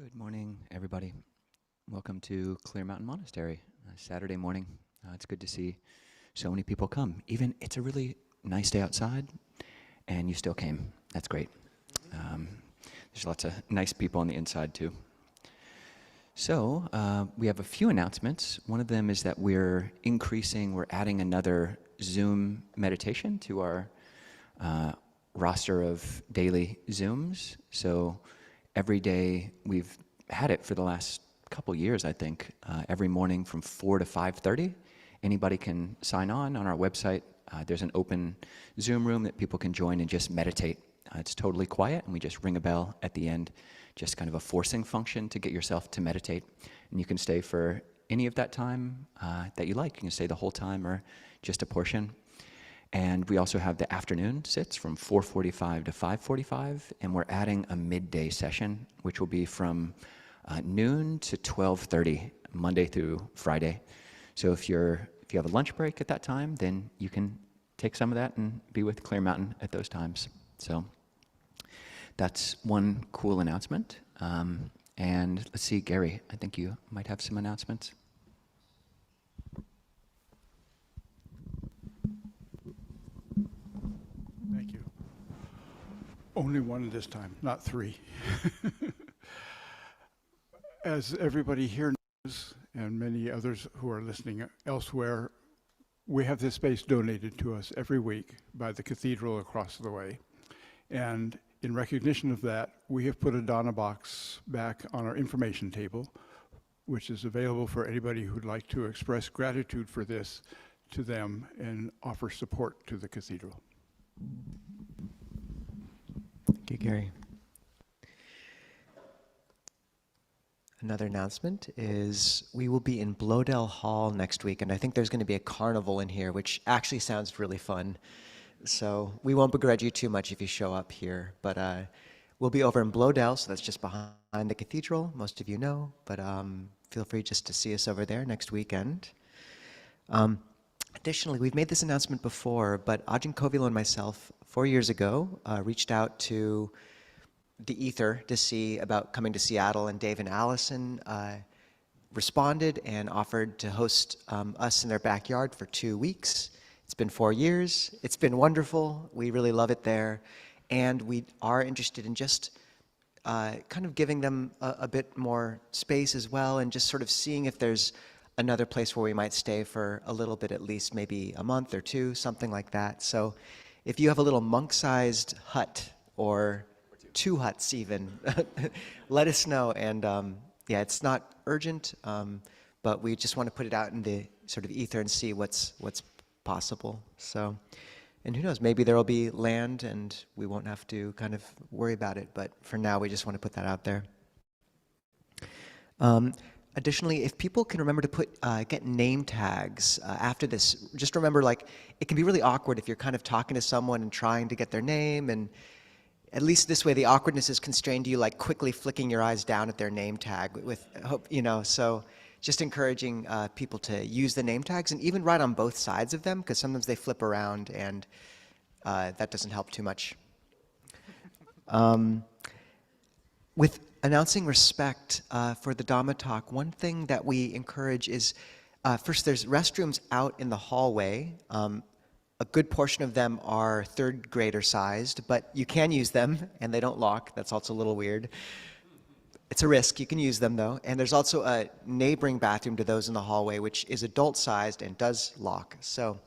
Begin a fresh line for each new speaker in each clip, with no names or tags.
Good morning, everybody. Welcome to Clear Mountain Monastery, Saturday morning. It's good to see so many people come. Even it's a really nice day outside, and you still came. That's great. There's lots of nice people on the inside, too. So we have a few announcements. One of them is that we're adding another Zoom meditation to our roster of daily Zooms. So every day, we've had it for the last couple years, I think, every morning from 4 to 5:30. Anybody can sign on our website. There's an open Zoom room that people can join and just meditate. It's totally quiet, and we just ring a bell at the end, just kind of a forcing function to get yourself to meditate. And you can stay for any of that time that you like. You can stay the whole time or just a portion. And we also have the afternoon sits from 4:45 to 5:45, and we're adding a midday session, which will be from noon to 12:30, Monday through Friday. So if you have a lunch break at that time, then you can take some of that and be with Clear Mountain at those times. So that's one cool announcement. And let's see, Gary, I think you might have some announcements.
Thank you. Only one this time, not three. As everybody here knows, and many others who are listening elsewhere, we have this space donated to us every week by the cathedral across the way. And in recognition of that, we have put a Dhamma box back on our information table, which is available for anybody who'd like to express gratitude for this to them and offer support to the cathedral.
Thank you, Gary. Another announcement is we will be in Blodell Hall next week, and I think there's going to be a carnival in here, which actually sounds really fun. So we won't begrudge you too much if you show up here, but we'll be over in Blodell, so that's just behind the cathedral, most of you know, but feel free just to see us over there next weekend. Additionally, we've made this announcement before, but Ajahn Kovilo and myself, 4 years ago, reached out to the ether to see about coming to Seattle, and Dave and Allison responded and offered to host us in their backyard for 2 weeks. It's been 4 years. It's been wonderful. We really love it there. And we are interested in just kind of giving them a bit more space as well, and just sort of seeing if there's another place where we might stay for a little bit, at least maybe a month or two, something like that. So if you have a little monk-sized hut, or 2 huts even, let us know. And yeah, it's not urgent, but we just want to put it out in the sort of ether and see what's possible. So, and who knows, maybe there will be land and we won't have to kind of worry about it, but for now we just want to put that out there. Additionally, if people can remember to get name tags after this, just remember, like, it can be really awkward if you're kind of talking to someone and trying to get their name, and at least this way the awkwardness is constrained to you, like quickly flicking your eyes down at their name tag with hope, so just encouraging people to use the name tags and even write on both sides of them, because sometimes they flip around and that doesn't help too much. With announcing respect for the Dhamma talk, one thing that we encourage is, first, there's restrooms out in the hallway. A good portion of them are 3rd grader sized, but you can use them and they don't lock. That's also a little weird. It's a risk. You can use them though. And there's also a neighboring bathroom to those in the hallway, which is adult sized and does lock. So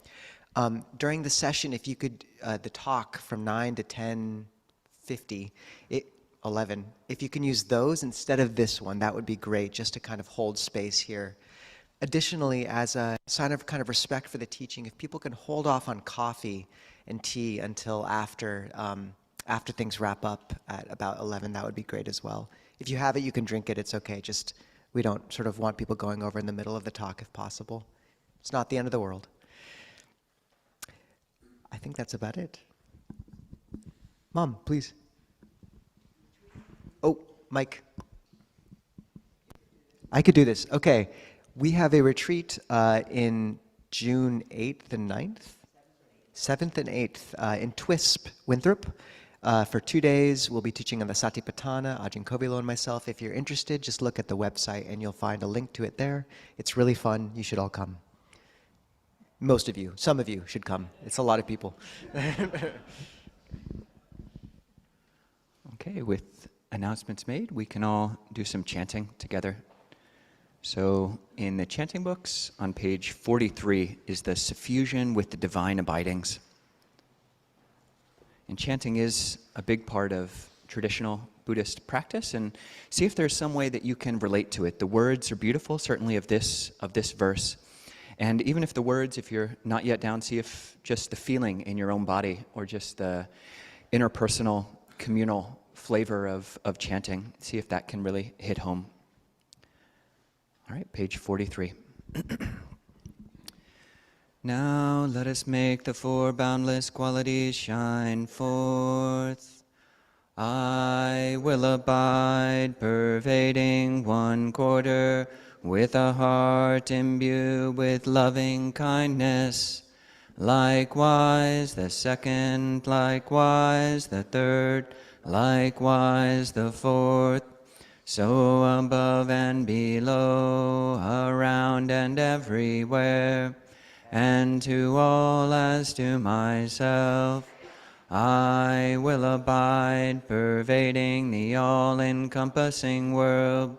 during the session, if you could, the talk from 9 to 10:50, 11, if you can use those instead of this one, that would be great, just to kind of hold space here. Additionally, as a sign of kind of respect for the teaching, if people can hold off on coffee and tea until after things wrap up at about 11, that would be great as well. If you have it, you can drink it, it's okay. Just, we don't sort of want people going over in the middle of the talk if possible. It's not the end of the world. I think that's about it. Mom, please. Oh, Mike. I could do this. Okay. We have a retreat in June 8th and 9th, 7th and 8th in Twisp, Winthrop. For 2 days, we'll be teaching on the Satipatthana, Ajahn Kovilo and myself. If you're interested, just look at the website and you'll find a link to it there. It's really fun. You should all come. Most of you, some of you should come. It's a lot of people.
Okay, with announcements made, we can all do some chanting together. So in the chanting books, on page 43 is the suffusion with the divine abidings. And chanting is a big part of traditional Buddhist practice, and see if there's some way that you can relate to it. The words are beautiful, certainly of this verse. And even if the words, if you're not yet down, see if just the feeling in your own body or just the interpersonal, communal flavor of chanting, see if that can really hit home. All right, page 43. Now let us make the four boundless qualities shine forth. I will abide, pervading 1/4, with a heart imbued with loving kindness. Likewise the second, likewise the third, likewise the fourth. So above and below, around and everywhere, and to all as to myself, I will abide, pervading the all-encompassing world,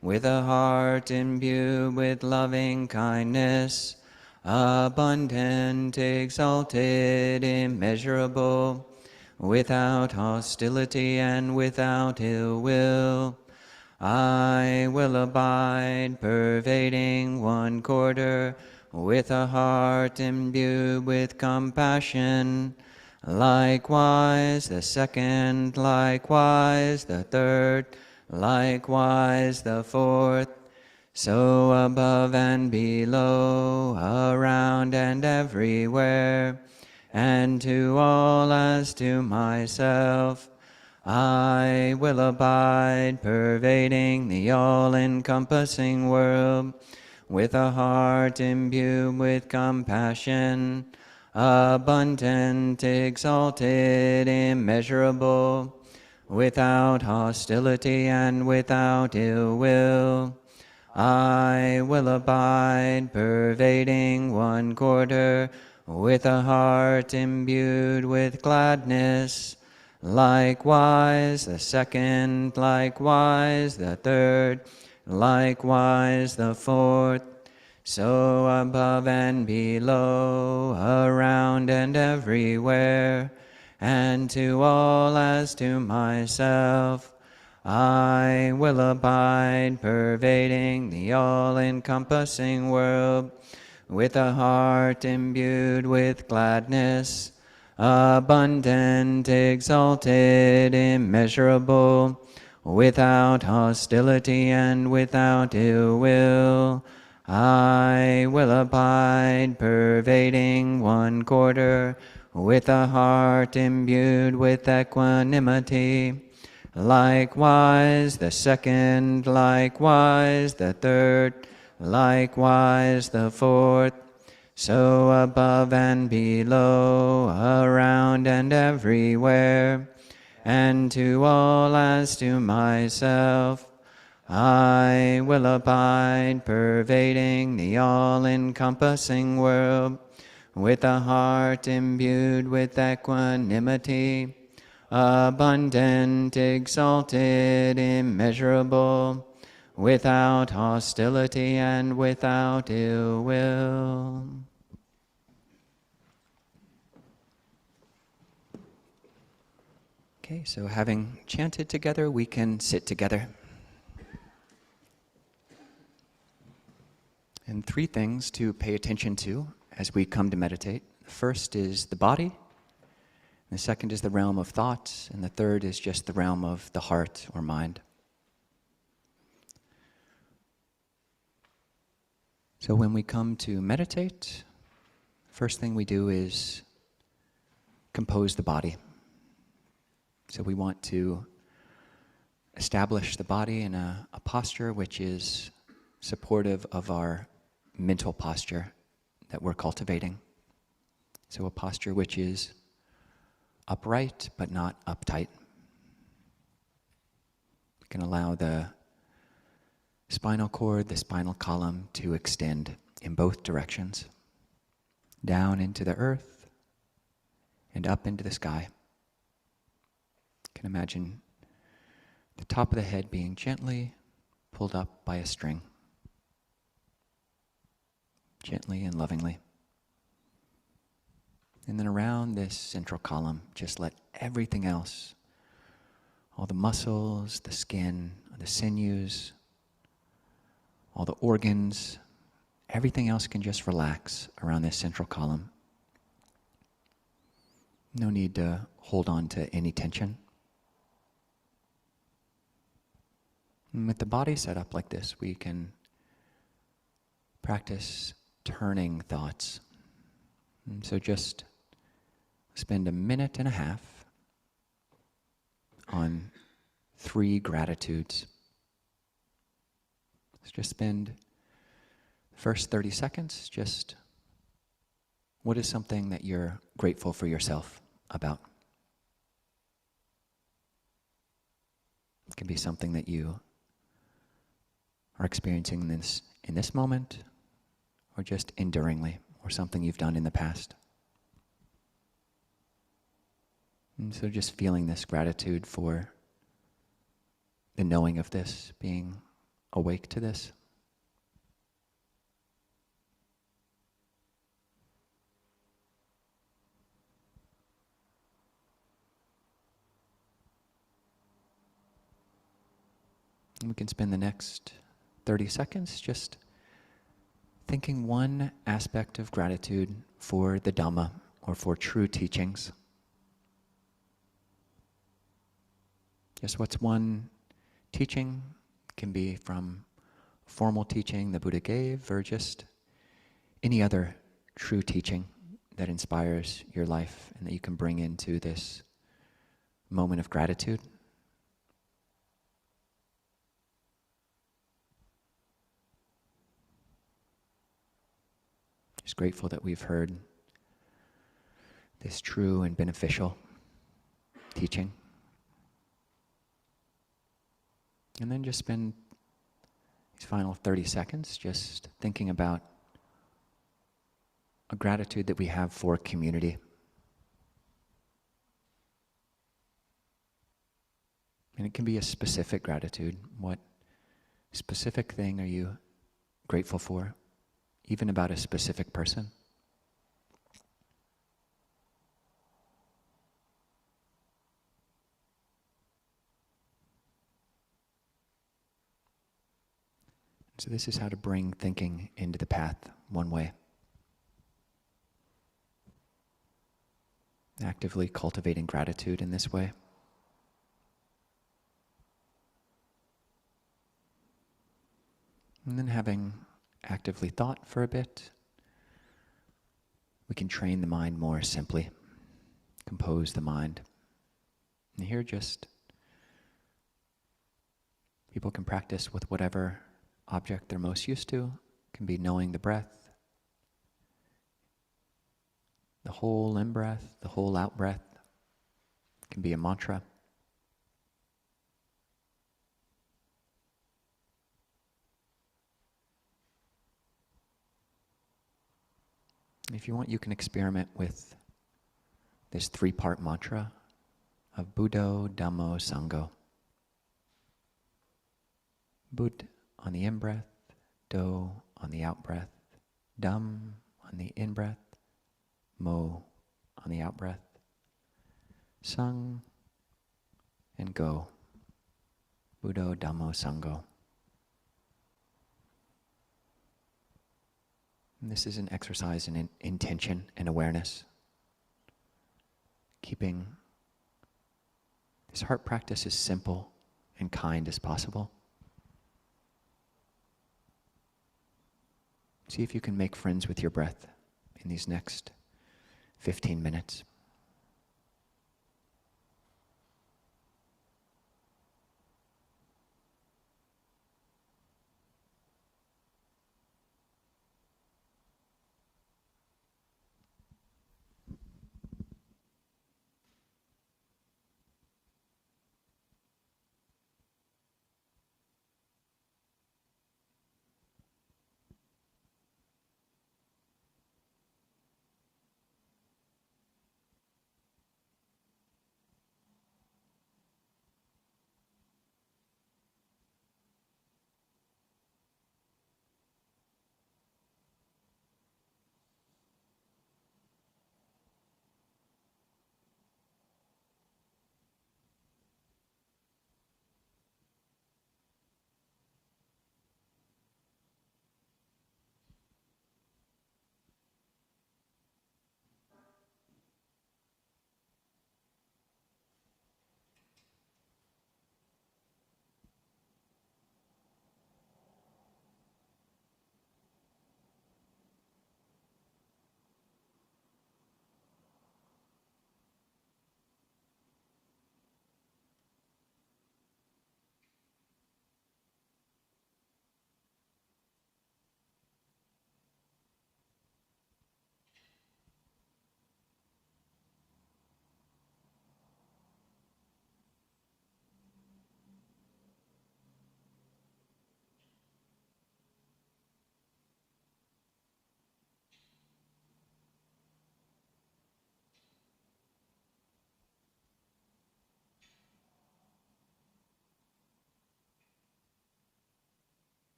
with a heart imbued with loving kindness, abundant, exalted, immeasurable, without hostility and without ill will. I will abide, pervading 1/4, with a heart imbued with compassion. Likewise the second, likewise the third, likewise the fourth. So above and below, around and everywhere, and to all as to myself, I will abide, pervading the all-encompassing world, with a heart imbued with compassion, abundant, exalted, immeasurable, without hostility and without ill will. I will abide, pervading 1/4, with a heart imbued with gladness. Likewise the second, likewise the third, likewise the fourth. So above and below, around and everywhere, and to all as to myself, I will abide, pervading the all-encompassing world, with a heart imbued with gladness, abundant, exalted, immeasurable, without hostility and without ill will. I will abide, pervading 1/4, with a heart imbued with equanimity. Likewise the second, likewise the third, likewise the fourth. So above and below, around and everywhere, and to all as to myself, I will abide, pervading the all-encompassing world, with a heart imbued with equanimity, abundant, exalted, immeasurable, without hostility and without ill will. Okay, so having chanted together, we can sit together. And 3 things to pay attention to as we come to meditate. The first is the body, the second is the realm of thought, and the third is just the realm of the heart or mind. So when we come to meditate, first thing we do is compose the body. So we want to establish the body in a posture which is supportive of our mental posture that we're cultivating. So a posture which is upright but not uptight. You can allow the spinal cord, the spinal column to extend in both directions, down into the earth and up into the sky. You can imagine the top of the head being gently pulled up by a string, gently and lovingly. And then around this central column, just let everything else, all the muscles, the skin, the sinews, all the organs, everything else can just relax around this central column. No need to hold on to any tension. And with the body set up like this, we can practice turning thoughts. And so just spend 1.5 minutes on 3 gratitudes. Let's just spend the first 30 seconds just, what is something that you're grateful for yourself about? It can be something that you are experiencing in this moment, or just enduringly, or something you've done in the past. And so just feeling this gratitude for the knowing of this, being awake to this. And we can spend the next 30 seconds just thinking one aspect of gratitude for the Dhamma, or for true teachings. Just what's one teaching, can be from formal teaching the Buddha gave, or just any other true teaching that inspires your life and that you can bring into this moment of gratitude. Just grateful that we've heard this true and beneficial teaching. And then just spend these final 30 seconds just thinking about a gratitude that we have for community. And it can be a specific gratitude. What specific thing are you grateful for, even about a specific person? So this is how to bring thinking into the path one way. Actively cultivating gratitude in this way. And then having actively thought for a bit, we can train the mind more simply, compose the mind. And here just, people can practice with whatever object they're most used to. It can be knowing the breath, the whole in-breath, the whole out-breath. It can be a mantra. If you want, you can experiment with this 3-part mantra of Buddho, Dhammo, Sangho. Bud on the in-breath, Do on the out-breath, Dham on the in-breath, Mo on the out-breath, Sang and Go. Buddho, Dhammo, Sangho. And this is an exercise in intention and awareness. Keeping this heart practice as simple and kind as possible. See if you can make friends with your breath in these next 15 minutes.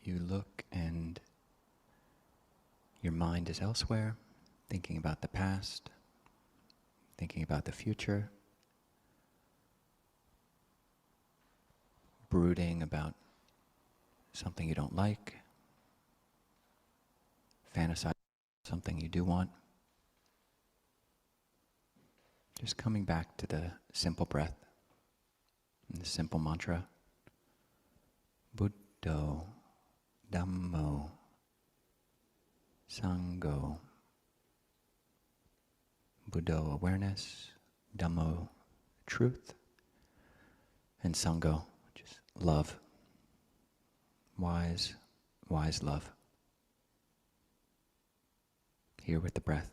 you look and your mind is elsewhere, thinking about the past, thinking about the future, brooding about something you don't like, fantasizing something you do want. Just coming back to the simple breath and the simple mantra, Buddho, Dhammo, Sangho. Buddho, awareness, Dhammo, truth, and Sangho, just love, wise love. Here with the breath.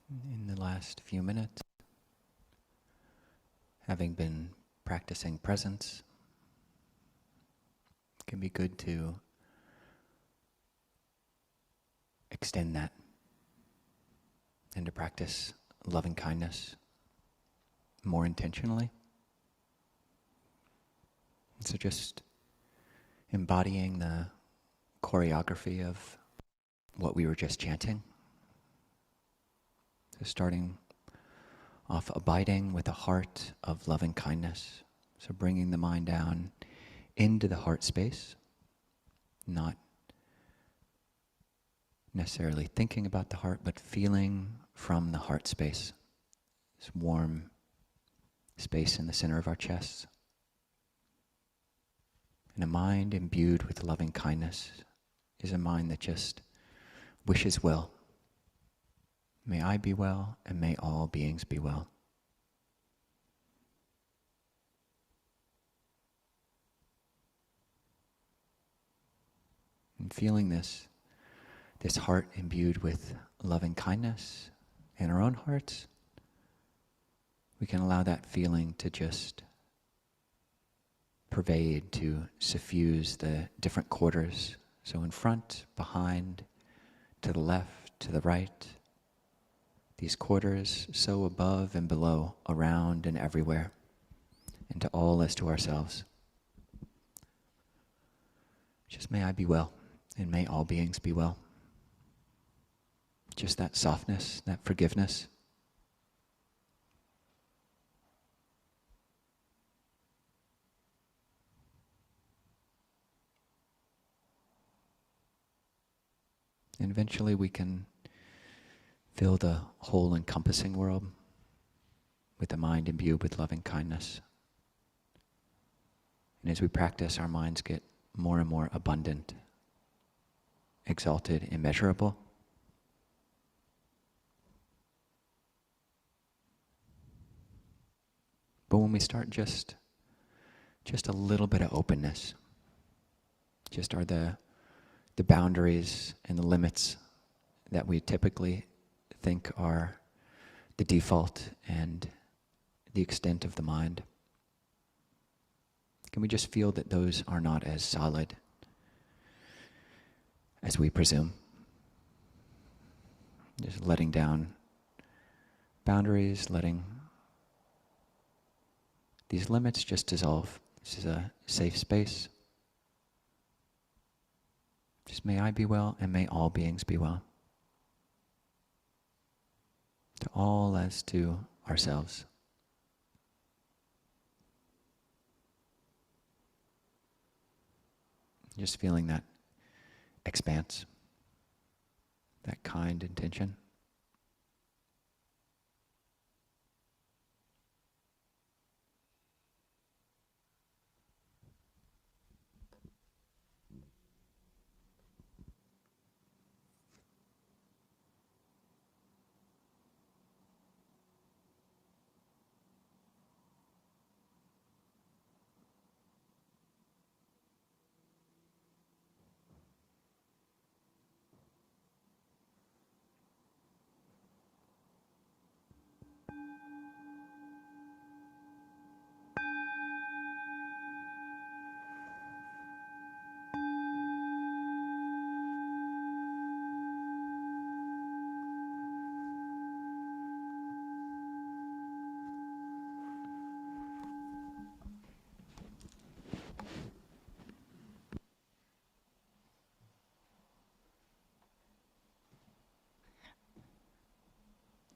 In the last few minutes, having been practicing presence, it can be good to extend that and to practice loving kindness more intentionally. So just embodying the choreography of what we were just chanting. So starting off abiding with a heart of loving kindness. So bringing the mind down into the heart space, not necessarily thinking about the heart, but feeling from the heart space. This warm space in the center of our chests. And a mind imbued with loving kindness is a mind that just wishes well. May I be well, and may all beings be well. And feeling this heart imbued with loving kindness in our own hearts, we can allow that feeling to just pervade, to suffuse the different quarters. So in front, behind, to the left, to the right. These quarters so above and below, around and everywhere, and to all as to ourselves. Just may I be well, and may all beings be well. Just that softness, that forgiveness. And eventually we can feel the whole encompassing world, with a mind imbued with loving kindness. And as we practice, our minds get more and more abundant, exalted, immeasurable. But when we start just a little bit of openness, just are the boundaries and the limits that we typically think are the default and the extent of the mind. Can we just feel that those are not as solid as we presume? Just letting down boundaries, letting these limits just dissolve. This is a safe space. Just may I be well, and may all beings be well. To all as to ourselves. Just feeling that expanse, that kind intention.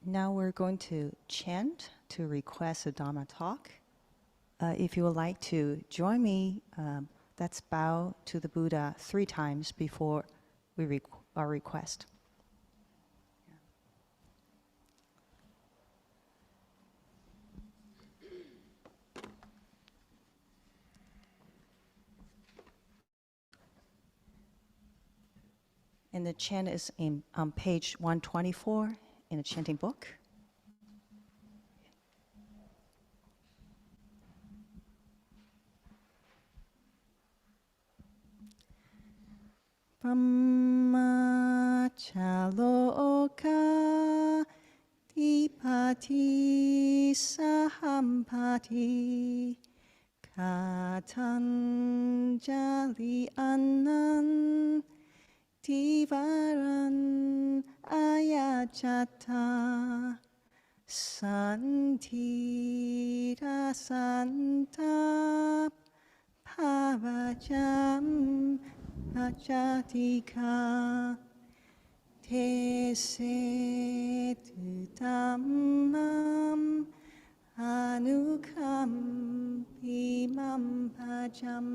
Now we're going to chant to request a Dhamma talk. If you would like to join me, let's bow to the Buddha 3 times before we our request. And the chant is on page 124 in the chanting book. Brahmachaloka dipati sahampati katanjali annan Divaran ayachata santira santa pavajam achatika tese dhammam anukam imam bhajam.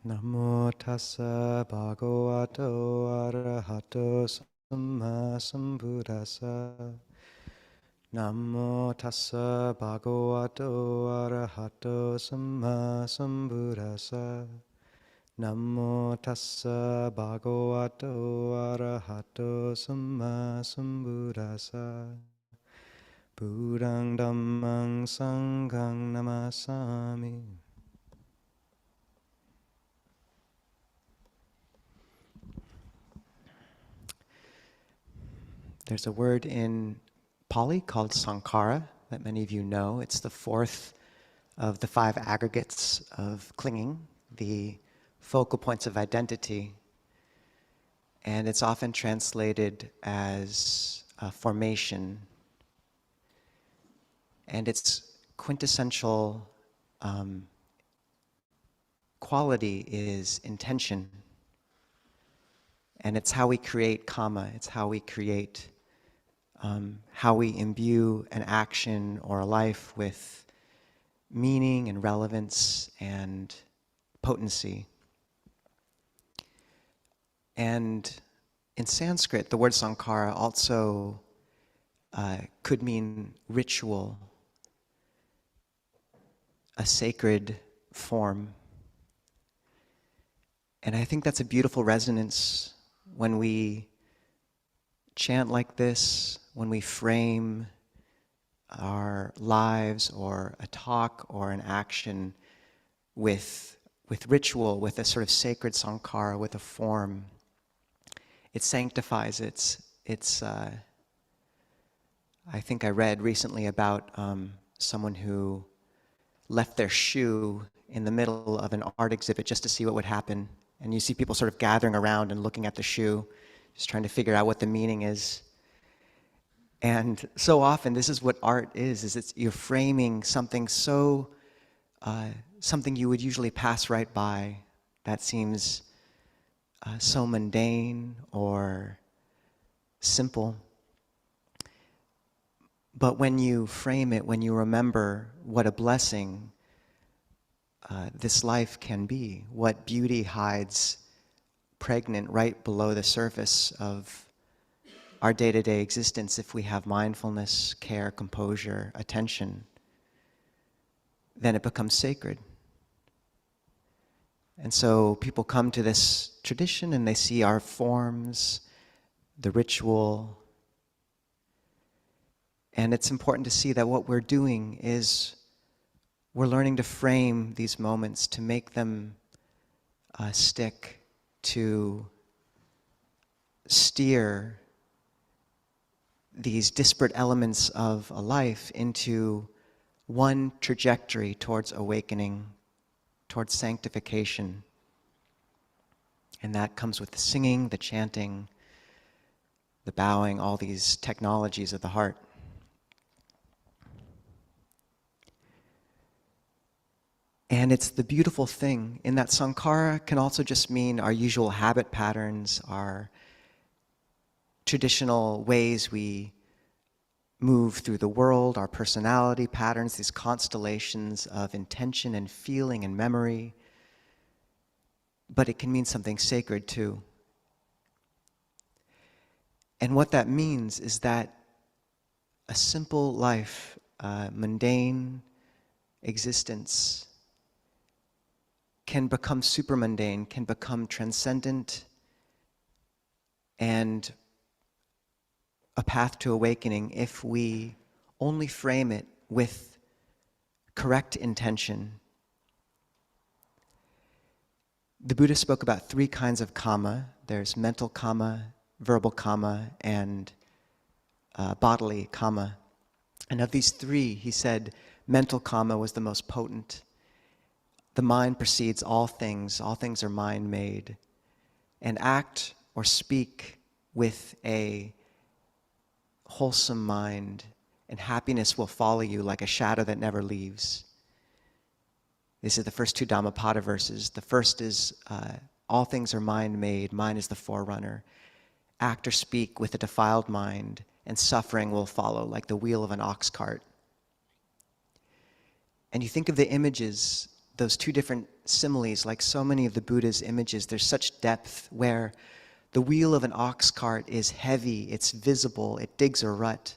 Namo tassa bhagavato arahato samma sambuddhassa. Namo tassa bhagavato arahato samma sambuddhassa. Namo tassa bhagavato arahato samma sambuddhassa. Buddhang dhammang sanghang namasami. There's a word in Pali called sankhara that many of you know. It's the 4th of the 5 aggregates of clinging, the focal points of identity. And it's often translated as formation. And its quintessential quality is intention. And it's how we create karma. It's how we create how we imbue an action or a life with meaning and relevance and potency. And in Sanskrit, the word sankhara also could mean ritual, a sacred form. And I think that's a beautiful resonance when we chant like this, when we frame our lives or a talk or an action with ritual, with a sort of sacred sankhara, with a form. It sanctifies. I think I read recently about someone who left their shoe in the middle of an art exhibit just to see what would happen. And you see people sort of gathering around and looking at the shoe, just trying to figure out what the meaning is. And so often, this is what art is you're framing something so, something you would usually pass right by that seems so mundane or simple. But when you frame it, when you remember what a blessing this life can be, what beauty hides pregnant right below the surface of our day-to-day existence if we have mindfulness, care, composure, attention, then it becomes sacred. And so people come to this tradition and they see our forms, the ritual, and it's important to see that what we're doing is we're learning to frame these moments, to make them stick, to steer these disparate elements of a life into one trajectory towards awakening, towards sanctification. And that comes with the singing, the chanting, the bowing, all these technologies of the heart. And it's the beautiful thing in that sankhara can also just mean our usual habit patterns, our traditional ways we move through the world, our personality patterns, these constellations of intention and feeling and memory. But it can mean something sacred too. And what that means is that a simple life, mundane existence, can become supramundane, can become transcendent, and a path to awakening if we only frame it with correct intention. The Buddha spoke about 3 kinds of kama. There's mental kama, verbal kama, and bodily kama. And of these 3, he said mental kama was the most potent. The mind precedes all things are mind-made. And act or speak with a wholesome mind, and happiness will follow you like a shadow that never leaves. This is the first 2 Dhammapada verses. The first is, all things are mind-made, mind is the forerunner. Act or speak with a defiled mind, and suffering will follow like the wheel of an ox cart. And you think of the images, those 2 different similes, like so many of the Buddha's images, there's such depth where the wheel of an ox cart is heavy, it's visible, it digs a rut.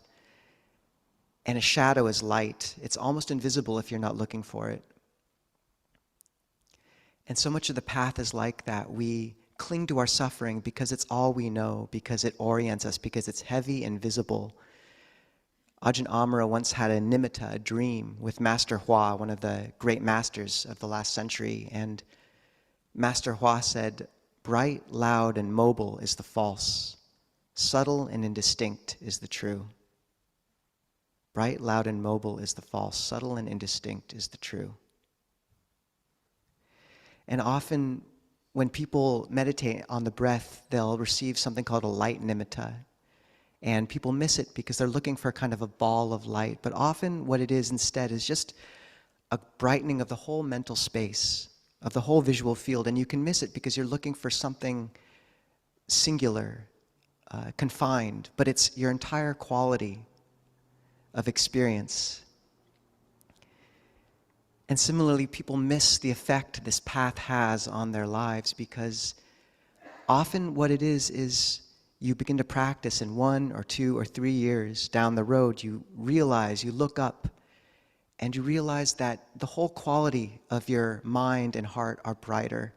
And a shadow is light. It's almost invisible if you're not looking for it. And so much of the path is like that. We cling to our suffering because it's all we know, because it orients us, because it's heavy and visible. Ajahn Amaro once had a nimitta, a dream, with Master Hua, one of the great masters of the last century. And Master Hua said, "Bright, loud, and mobile is the false. Subtle and indistinct is the true." Bright, loud, and mobile is the false. Subtle and indistinct is the true. And often when people meditate on the breath, they'll receive something called a light nimitta. And people miss it because they're looking for kind of a ball of light. But often what it is instead is just a brightening of the whole mental space, of the whole visual field. And you can miss it because you're looking for something singular, confined, but it's your entire quality of experience. And similarly, people miss the effect this path has on their lives, because often what it is you begin to practice, and 1 or 2 or 3 years down the road, you realize, you look up, and you realize that the whole quality of your mind and heart are brighter.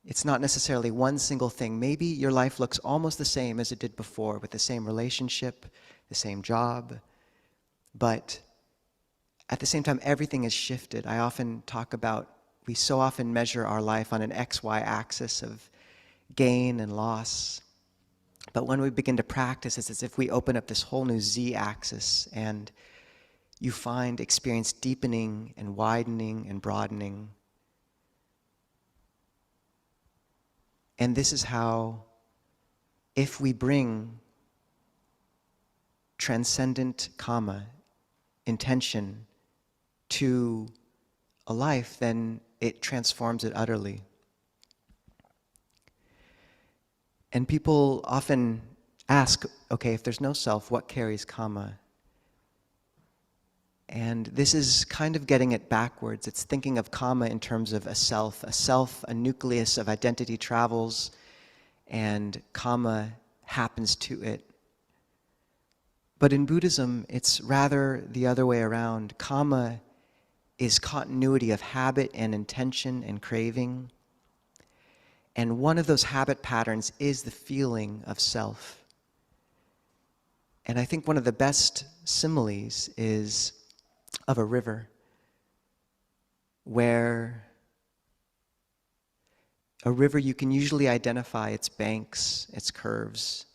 It's not necessarily one single thing. Maybe your life looks almost the same as it did before, with the same relationship, the same job, but at the same time, everything has shifted. I often talk about, we so often measure our life on an XY axis of gain and loss. But when we begin to practice, it's as if we open up this whole new Z axis, and you find experience deepening and widening and broadening. And this is how, if we bring transcendent kama, intention, to a life, then it transforms it utterly. And people often ask, okay, if there's no self, what carries kama? And this is kind of getting it backwards. It's thinking of kama in terms of a self, a nucleus of identity travels, and kama happens to it. But in Buddhism, it's rather the other way around. Kama is continuity of habit and intention and craving. And one of those habit patterns is the feeling of self. And I think one of the best similes is of a river, where a river, you can usually identify its banks, its curves,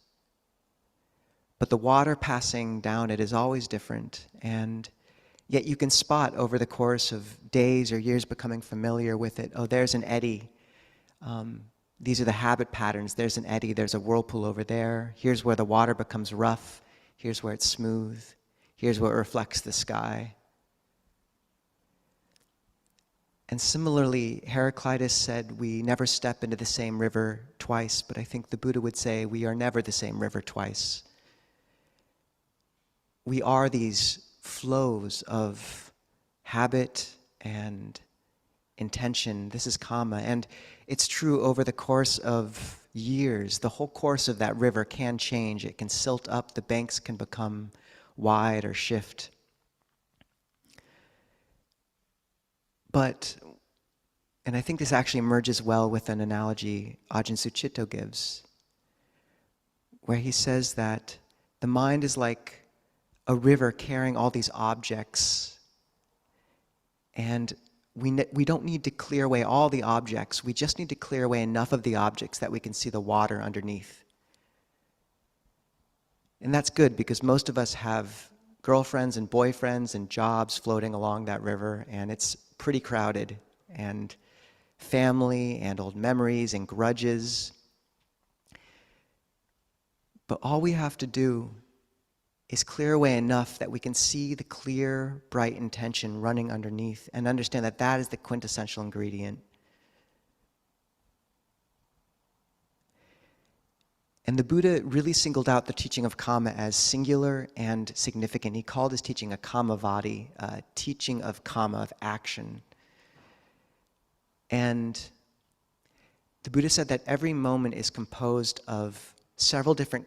but the water passing down it is always different. And yet you can spot over the course of days or years becoming familiar with it, oh, there's an eddy. These are the habit patterns. There's an eddy, there's a whirlpool over there. Here's where the water becomes rough. Here's where it's smooth. Here's where it reflects the sky. And similarly, Heraclitus said we never step into the same river twice, but I think the Buddha would say we are never the same river twice. We are these flows of habit and intention. This is kama, and it's true over the course of years. The whole course of that river can change. It can silt up, the banks can become wide or shift. But, and I think this actually merges well with an analogy Ajahn Sucitto gives, where he says that the mind is like a river carrying all these objects, and we don't need to clear away all the objects. We just need to clear away enough of the objects that we can see the water underneath. And that's good, because most of us have girlfriends and boyfriends and jobs floating along that river, and it's pretty crowded, and family and old memories and grudges. But all we have to do is clear away enough that we can see the clear, bright intention running underneath, and understand that that is the quintessential ingredient. And the Buddha really singled out the teaching of kama as singular and significant. He called his teaching a kamavadi, a teaching of kama, of action. And the Buddha said that every moment is composed of several different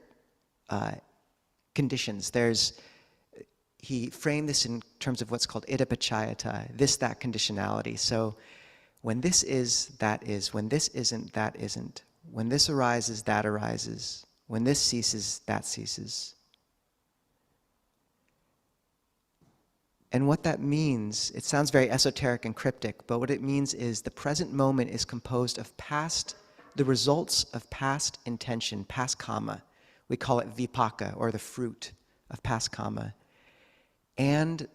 conditions. He framed this in terms of what's called idapachayata, this, that conditionality. So when this is, that is. When this isn't, that isn't. When this arises, that arises. When this ceases, that ceases. And what that means, it sounds very esoteric and cryptic, but what it means is the present moment is composed of the results of past intention, past kama. We call it vipaka, or the fruit of past kama. And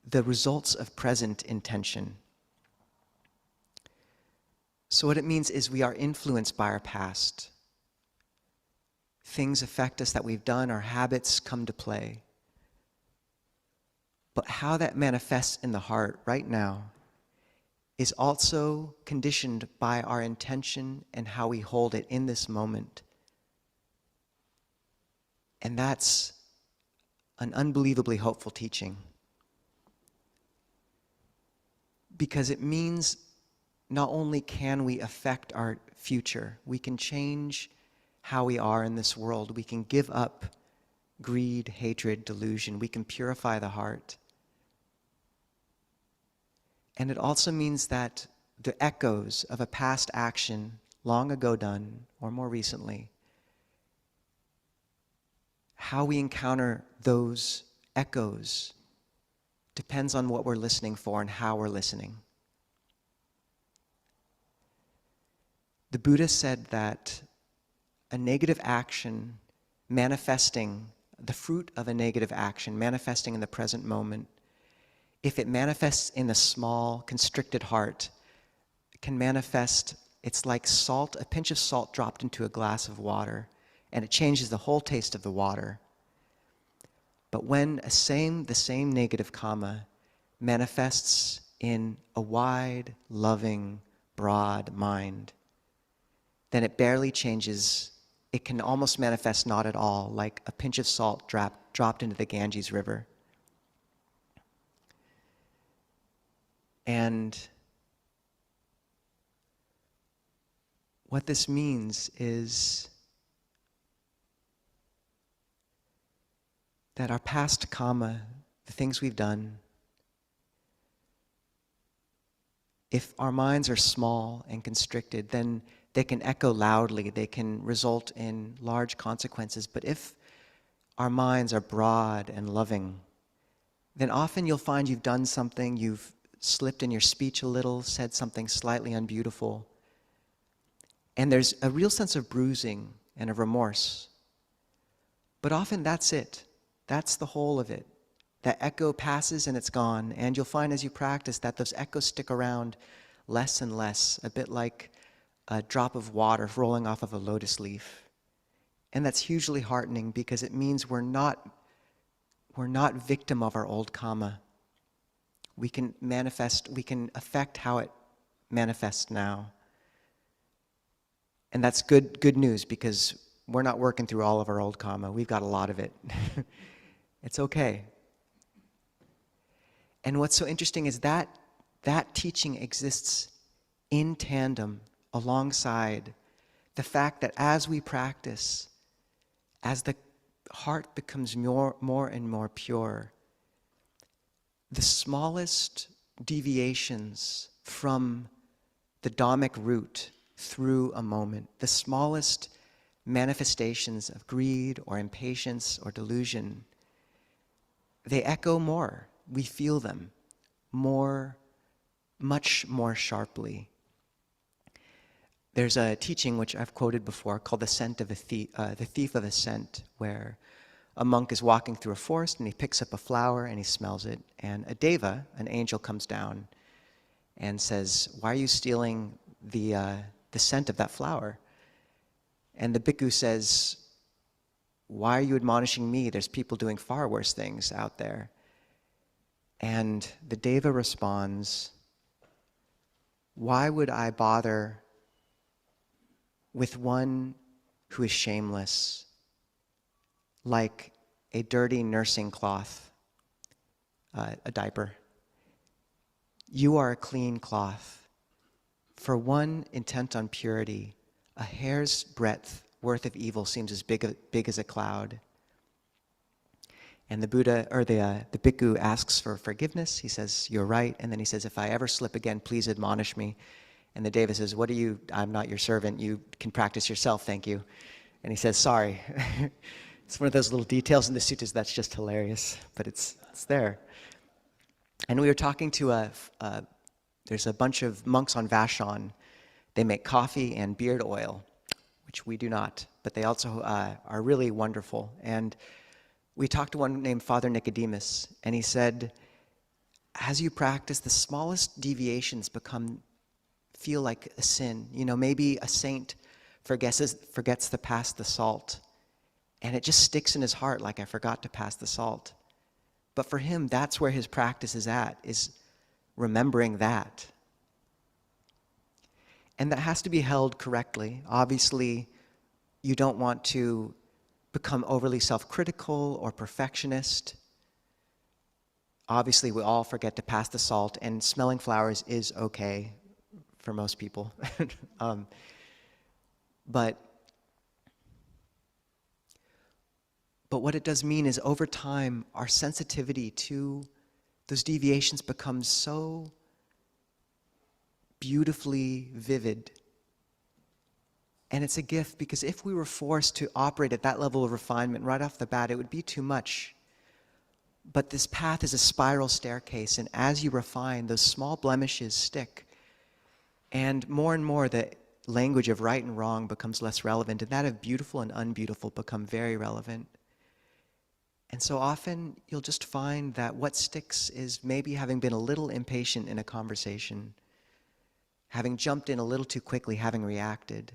the results of present intention. So what it means is we are influenced by our past. Things affect us that we've done, our habits come to play. But how that manifests in the heart right now is also conditioned by our intention and how we hold it in this moment. And that's an unbelievably hopeful teaching. because it means not only can we affect our future, we can change how we are in this world. We can give up greed, hatred, delusion. We can purify the heart. And it also means that the echoes of a past action long ago done, or more recently, how we encounter those echoes depends on what we're listening for and how we're listening. The Buddha said that a negative action manifesting, the fruit of a negative action manifesting in the present moment, if it manifests in a small, constricted heart, it can manifest, it's like salt, a pinch of salt dropped into a glass of water, and it changes the whole taste of the water. But when the same negative karma manifests in a wide, loving, broad mind, then it barely changes. It can almost manifest not at all, like a pinch of salt dropped into the Ganges River. And what this means is that our past karma, the things we've done, if our minds are small and constricted, then they can echo loudly, they can result in large consequences. But if our minds are broad and loving, then often you'll find you've done something, you've slipped in your speech a little, said something slightly unbeautiful, and there's a real sense of bruising and of remorse. But often that's it. That's the whole of it. That echo passes and it's gone, and you'll find as you practice that those echoes stick around less and less, a bit like a drop of water rolling off of a lotus leaf. And that's hugely heartening because it means we're not victim of our old karma. We can affect how it manifests now. And that's good news because we're not working through all of our old karma. We've got a lot of it. It's okay. And what's so interesting is that teaching exists in tandem alongside the fact that as we practice, as the heart becomes more and more pure, the smallest deviations from the Dhammic route through a moment, the smallest manifestations of greed or impatience or delusion, they echo more. We feel them much more sharply. There's a teaching which I've quoted before called the thief of a scent, where a monk is walking through a forest and he picks up a flower and he smells it, and a deva, an angel, comes down and says, "Why are you stealing the scent of that flower?" And the bhikkhu says, "Why are you admonishing me? There's people doing far worse things out there." And the deva responds, "Why would I bother with one who is shameless, like a dirty nursing cloth, a diaper? You are a clean cloth. For one intent on purity, a hair's breadth worth of evil seems as big as a cloud." And the Buddha, or the bhikkhu, asks for forgiveness. He says, "You're right." And then he says, "If I ever slip again, please admonish me." And the deva says, "I'm not your servant. You can practice yourself, thank you." And he says, "Sorry." It's one of those little details in the suttas that's just hilarious, but it's there. And we were talking to there's a bunch of monks on Vashon. They make coffee and beard oil, which we do not, but they also are really wonderful. And we talked to one named Father Nicodemus, and he said, as you practice, the smallest deviations feel like a sin. You know, maybe a saint forgets to pass the salt, and it just sticks in his heart like, I forgot to pass the salt. But for him, that's where his practice is at, is remembering that. And that has to be held correctly. Obviously, you don't want to become overly self-critical or perfectionist. obviously we all forget to pass the salt, and smelling flowers is okay for most people. But what it does mean is over time, our sensitivity to those deviations becomes so beautifully vivid. And it's a gift, because if we were forced to operate at that level of refinement right off the bat, it would be too much. But this path is a spiral staircase, and as you refine, those small blemishes stick. And more, the language of right and wrong becomes less relevant, and that of beautiful and unbeautiful become very relevant. And so often, you'll just find that what sticks is maybe having been a little impatient in a conversation, having jumped in a little too quickly, having reacted.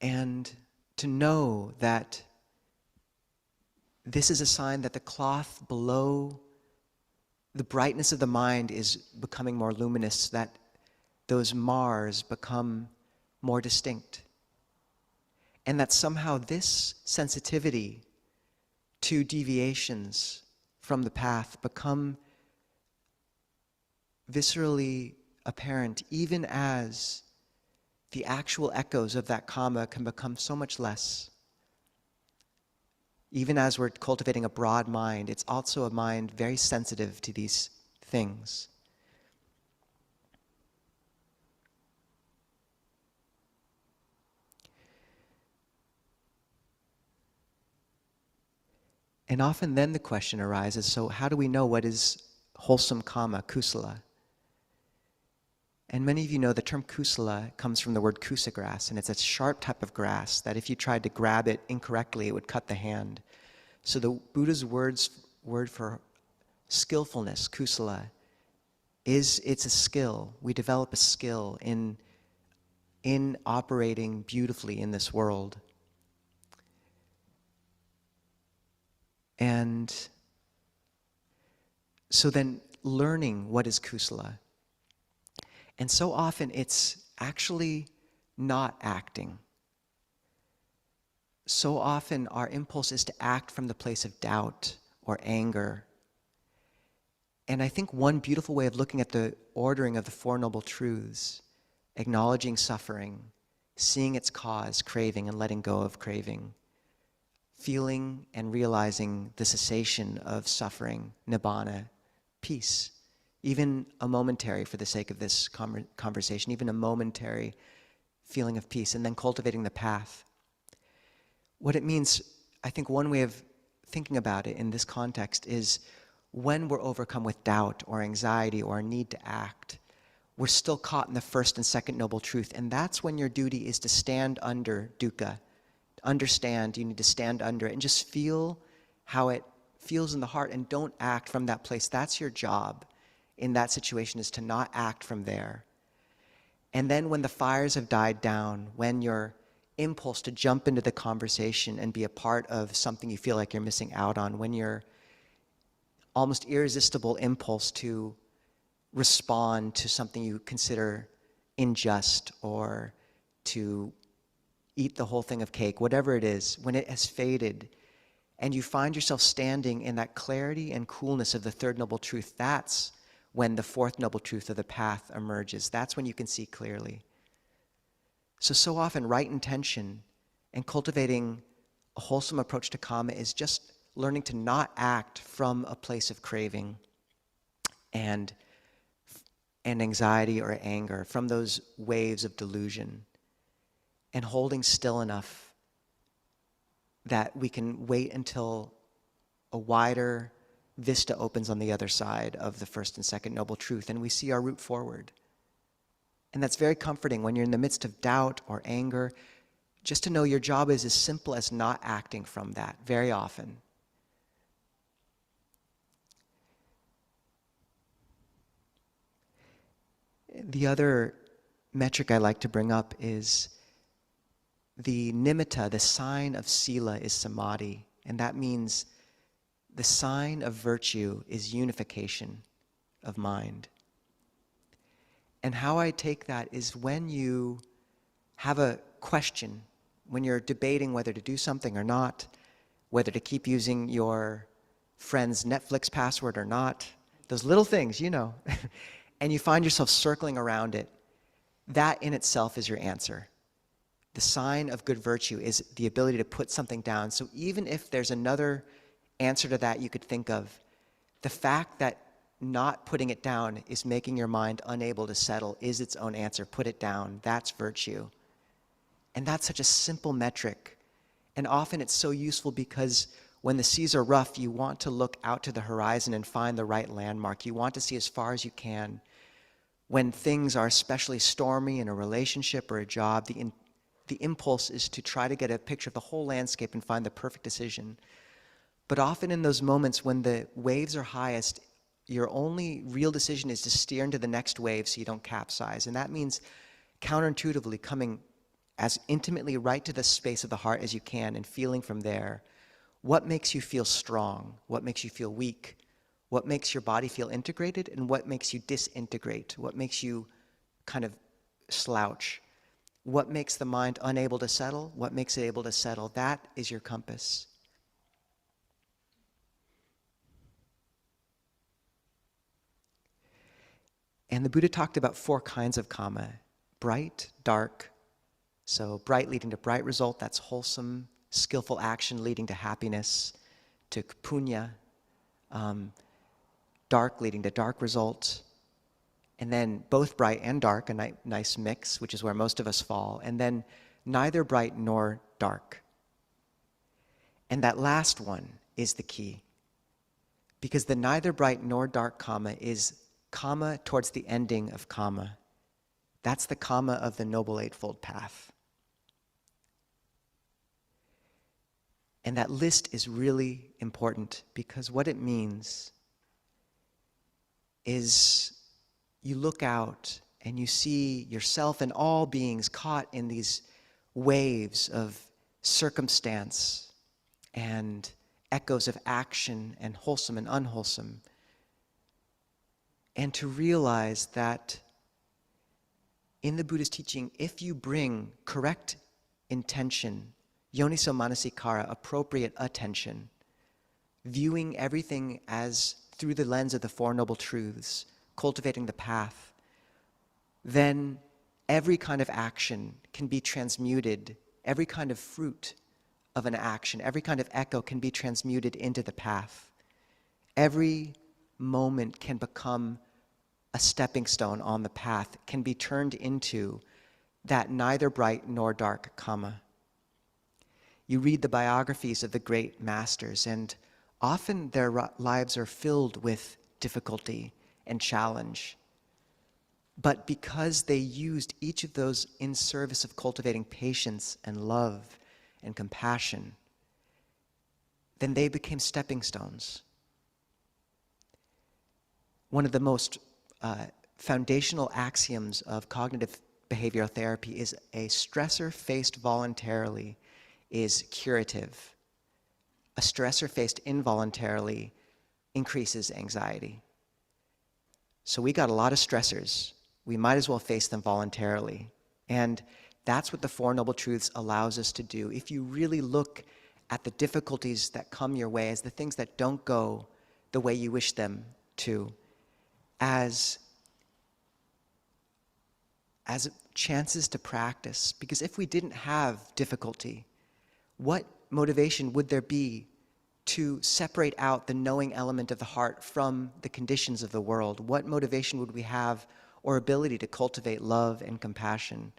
And to know that this is a sign that the cloth below the brightness of the mind is becoming more luminous, that those Mars become more distinct. And that somehow this sensitivity to deviations from the path become viscerally apparent, even as the actual echoes of that kama can become so much less. Even as we're cultivating a broad mind, it's also a mind very sensitive to these things. And often then the question arises, so how do we know what is wholesome kama, kusala? And many of you know the term kusala comes from the word kusa grass, and it's a sharp type of grass that if you tried to grab it incorrectly, it would cut the hand. So the Buddha's word for skillfulness, kusala, it's a skill. We develop a skill in operating beautifully in this world. And so then learning what is kusala. And so often it's actually not acting. So often our impulse is to act from the place of doubt or anger. And I think one beautiful way of looking at the ordering of the Four Noble Truths, acknowledging suffering, seeing its cause, craving, and letting go of craving, feeling and realizing the cessation of suffering, nibbana, peace, even a momentary, for the sake of this conversation, even a momentary feeling of peace, and then cultivating the path. What it means, I think one way of thinking about it in this context is when we're overcome with doubt or anxiety or a need to act, we're still caught in the first and second noble truth, and that's when your duty is to stand under dukkha. Understand, you need to stand under it and just feel how it feels in the heart, and don't act from that place. That's your job in that situation, is to not act from there. And then when the fires have died down, when your impulse to jump into the conversation and be a part of something you feel like you're missing out on, when your almost irresistible impulse to respond to something you consider unjust or to eat the whole thing of cake, whatever it is, when it has faded and you find yourself standing in that clarity and coolness of the third noble truth, that's when the fourth noble truth of the path emerges. That's when you can see clearly. So often right intention and cultivating a wholesome approach to kama is just learning to not act from a place of craving and anxiety or anger, from those waves of delusion, and holding still enough that we can wait until a wider vista opens on the other side of the first and second noble truth, and we see our route forward. And that's very comforting when you're in the midst of doubt or anger, just to know your job is as simple as not acting from that very often. The other metric I like to bring up is the nimitta, the sign of sila, is samadhi, and that means the sign of virtue is unification of mind. And how I take that is when you have a question, when you're debating whether to do something or not, whether to keep using your friend's Netflix password or not, those little things, you know, and you find yourself circling around it, that in itself is your answer. The sign of good virtue is the ability to put something down. So even if there's another answer to that you could think of, the fact that not putting it down is making your mind unable to settle is its own answer. Put it down. That's virtue. And that's such a simple metric. And often it's so useful because when the seas are rough, you want to look out to the horizon and find the right landmark. You want to see as far as you can. When things are especially stormy in a relationship or a job, the impulse is to try to get a picture of the whole landscape and find the perfect decision. But often in those moments when the waves are highest, your only real decision is to steer into the next wave so you don't capsize. And that means counterintuitively coming as intimately right to the space of the heart as you can and feeling from there what makes you feel strong, what makes you feel weak, what makes your body feel integrated, and what makes you disintegrate, what makes you kind of slouch, what makes the mind unable to settle, what makes it able to settle. That is your compass. And the Buddha talked about 4 kinds of karma: bright, dark. So bright leading to bright result, that's wholesome, skillful action leading to happiness, to punya. Dark leading to dark result. And then both bright and dark, a nice mix, which is where most of us fall. And then neither bright nor dark. And that last one is the key. Because the neither bright nor dark karma is karma towards the ending of karma. That's the karma of the Noble Eightfold Path. And that list is really important because what it means is you look out and you see yourself and all beings caught in these waves of circumstance and echoes of action and wholesome and unwholesome. And to realize that in the Buddha's teaching, if you bring correct intention, yoniso manasikara, appropriate attention, viewing everything as through the lens of the Four Noble Truths, cultivating the path, then every kind of action can be transmuted, every kind of fruit of an action, every kind of echo can be transmuted into the path. Every moment can become a stepping stone on the path, can be turned into that neither bright nor dark karma. You read the biographies of the great masters, and often their lives are filled with difficulty and challenge. But because they used each of those in service of cultivating patience and love and compassion, then they became stepping stones. One of the most foundational axioms of cognitive behavioral therapy is a stressor faced voluntarily is curative. A stressor faced involuntarily increases anxiety. So we got a lot of stressors. We might as well face them voluntarily. And that's what the Four Noble Truths allows us to do. If you really look at the difficulties that come your way as the things that don't go the way you wish them to, as chances to practice. Because if we didn't have difficulty, what motivation would there be to separate out the knowing element of the heart from the conditions of the world? What motivation would we have or ability to cultivate love and compassion?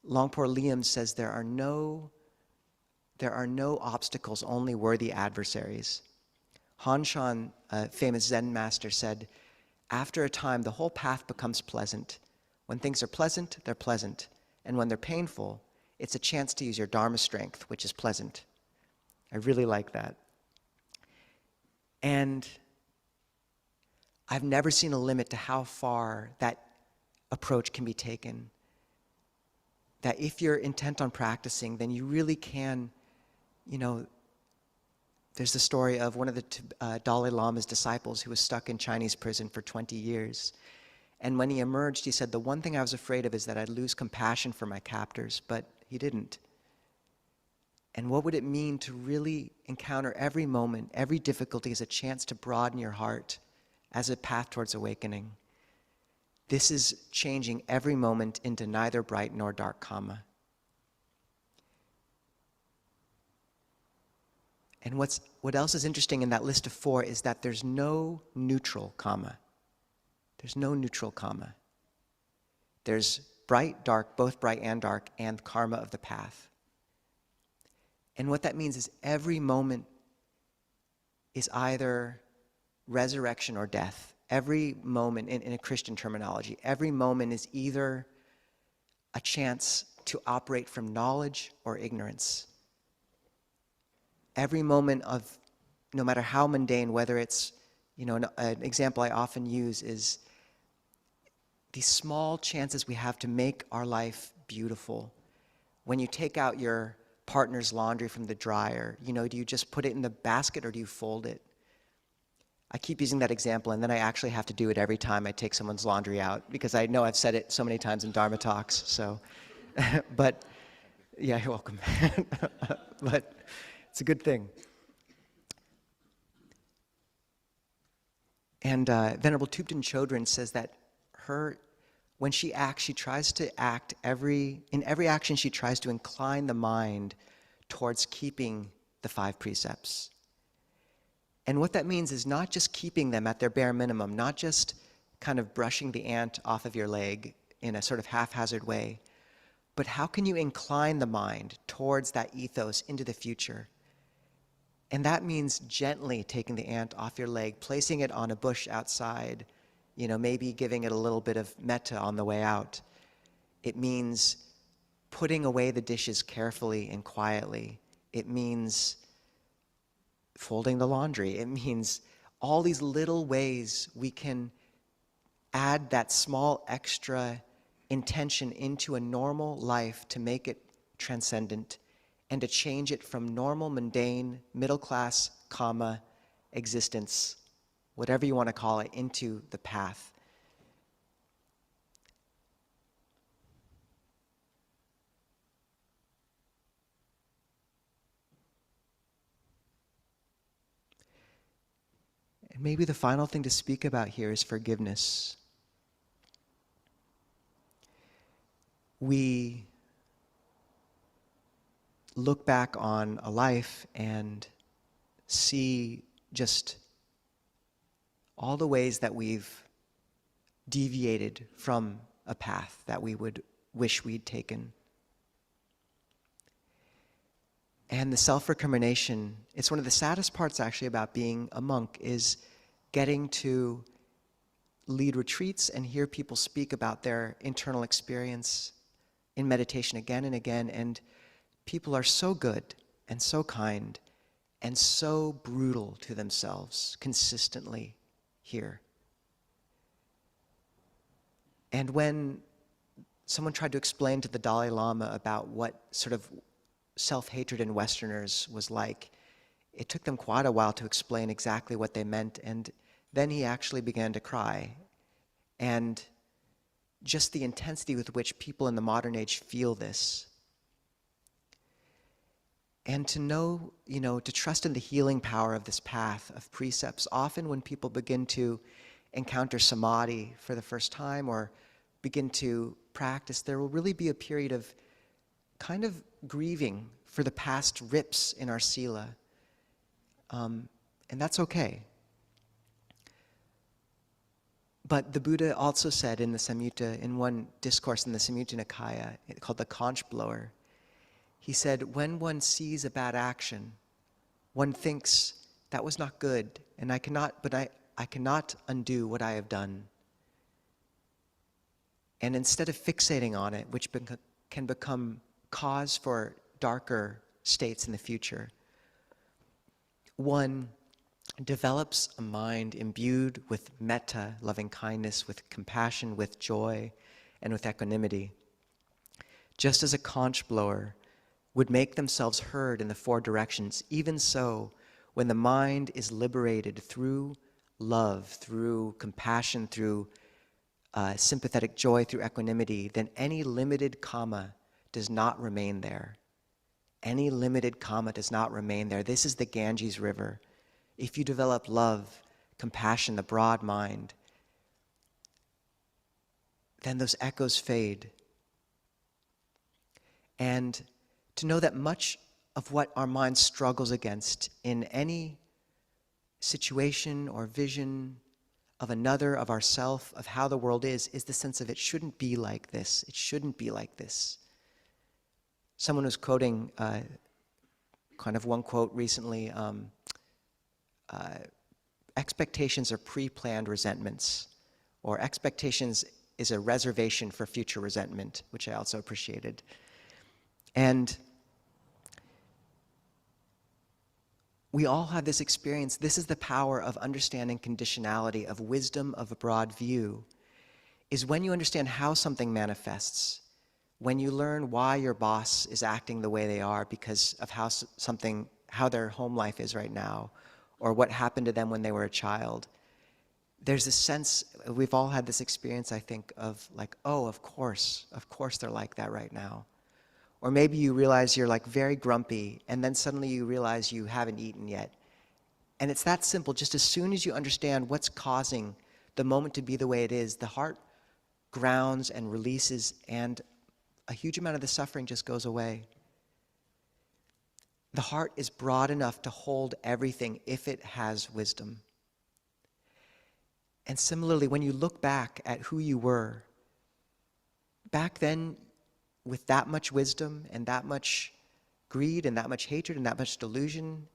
Longpo Liam says there are no obstacles, only worthy adversaries. Han Shan, a famous Zen master, said, after a time, the whole path becomes pleasant. When things are pleasant, they're pleasant. And when they're painful, it's a chance to use your Dharma strength, which is pleasant. I really like that. And I've never seen a limit to how far that approach can be taken. That if you're intent on practicing, then you really can, there's the story of one of the Dalai Lama's disciples who was stuck in Chinese prison for 20 years. And when he emerged, he said, the one thing I was afraid of is that I'd lose compassion for my captors, but he didn't. And what would it mean to really encounter every moment, every difficulty as a chance to broaden your heart as a path towards awakening? This is changing every moment into neither bright nor dark karma. And what else is interesting in that list of 4 is that there's no neutral karma. There's no neutral karma. There's bright, dark, both bright and dark, and karma of the path. And what that means is every moment is either resurrection or death. Every moment, in a Christian terminology, every moment is either a chance to operate from knowledge or ignorance. Every moment of, no matter how mundane, whether it's, an example I often use is these small chances we have to make our life beautiful. When you take out your partner's laundry from the dryer, do you just put it in the basket or do you fold it? I keep using that example, and then I actually have to do it every time I take someone's laundry out, because I know I've said it so many times in Dharma talks, so. But, yeah, you're welcome. But it's a good thing. And Venerable Thupten Chodron says that when she acts, she tries to act in every action she tries to incline the mind towards keeping the 5 precepts. And what that means is not just keeping them at their bare minimum, not just kind of brushing the ant off of your leg in a sort of haphazard way, but how can you incline the mind towards that ethos into the future? And that means gently taking the ant off your leg, placing it on a bush outside, maybe giving it a little bit of metta on the way out. It means putting away the dishes carefully and quietly. It means folding the laundry. It means all these little ways we can add that small extra intention into a normal life to make it transcendent and to change it from normal, mundane, middle-class, karma existence, whatever you want to call it, into the path. And maybe the final thing to speak about here is forgiveness. We look back on a life and see just all the ways that we've deviated from a path that we would wish we'd taken. And the self-recrimination, it's one of the saddest parts actually about being a monk, is getting to lead retreats and hear people speak about their internal experience in meditation again and again, and people are so good and so kind and so brutal to themselves consistently here. And when someone tried to explain to the Dalai Lama about what sort of self-hatred in Westerners was like, it took them quite a while to explain exactly what they meant, and then he actually began to cry. And just the intensity with which people in the modern age feel this. And to know, to trust in the healing power of this path of precepts. Often when people begin to encounter samadhi for the first time or begin to practice, there will really be a period of kind of grieving for the past rips in our sila. And that's okay. But the Buddha also said in the Samyutta, in one discourse in the Samyutta Nikaya, called the conch blower, he said, when one sees a bad action, one thinks, that was not good, and I cannot undo what I have done. And instead of fixating on it, which can become cause for darker states in the future, one develops a mind imbued with metta, loving kindness, with compassion, with joy, and with equanimity. Just as a conch blower would make themselves heard in the 4 directions, even so, when the mind is liberated through love, through compassion, through sympathetic joy, through equanimity, then any limited karma does not remain there. any limited karma does not remain there. This is the Ganges River. If you develop love, compassion, the broad mind, then those echoes fade. And to know that much of what our mind struggles against in any situation or vision of another, of ourself, of how the world is the sense of it shouldn't be like this. It shouldn't be like this. Someone was quoting kind of one quote recently, expectations are pre-planned resentments, or expectations is a reservation for future resentment, which I also appreciated. And we all have this experience. This is the power of understanding conditionality, of wisdom, of a broad view, is when you understand how something manifests, when you learn why your boss is acting the way they are because of how their home life is right now, or what happened to them when they were a child. There's this sense, we've all had this experience, I think, of like, oh, of course they're like that right now. Or maybe you realize you're like very grumpy, and then suddenly you realize you haven't eaten yet. And it's that simple. Just as soon as you understand what's causing the moment to be the way it is, the heart grounds and releases, and a huge amount of the suffering just goes away. The heart is broad enough to hold everything if it has wisdom. And similarly, when you look back at who you were, back then, with that much wisdom and that much greed and that much hatred and that much delusion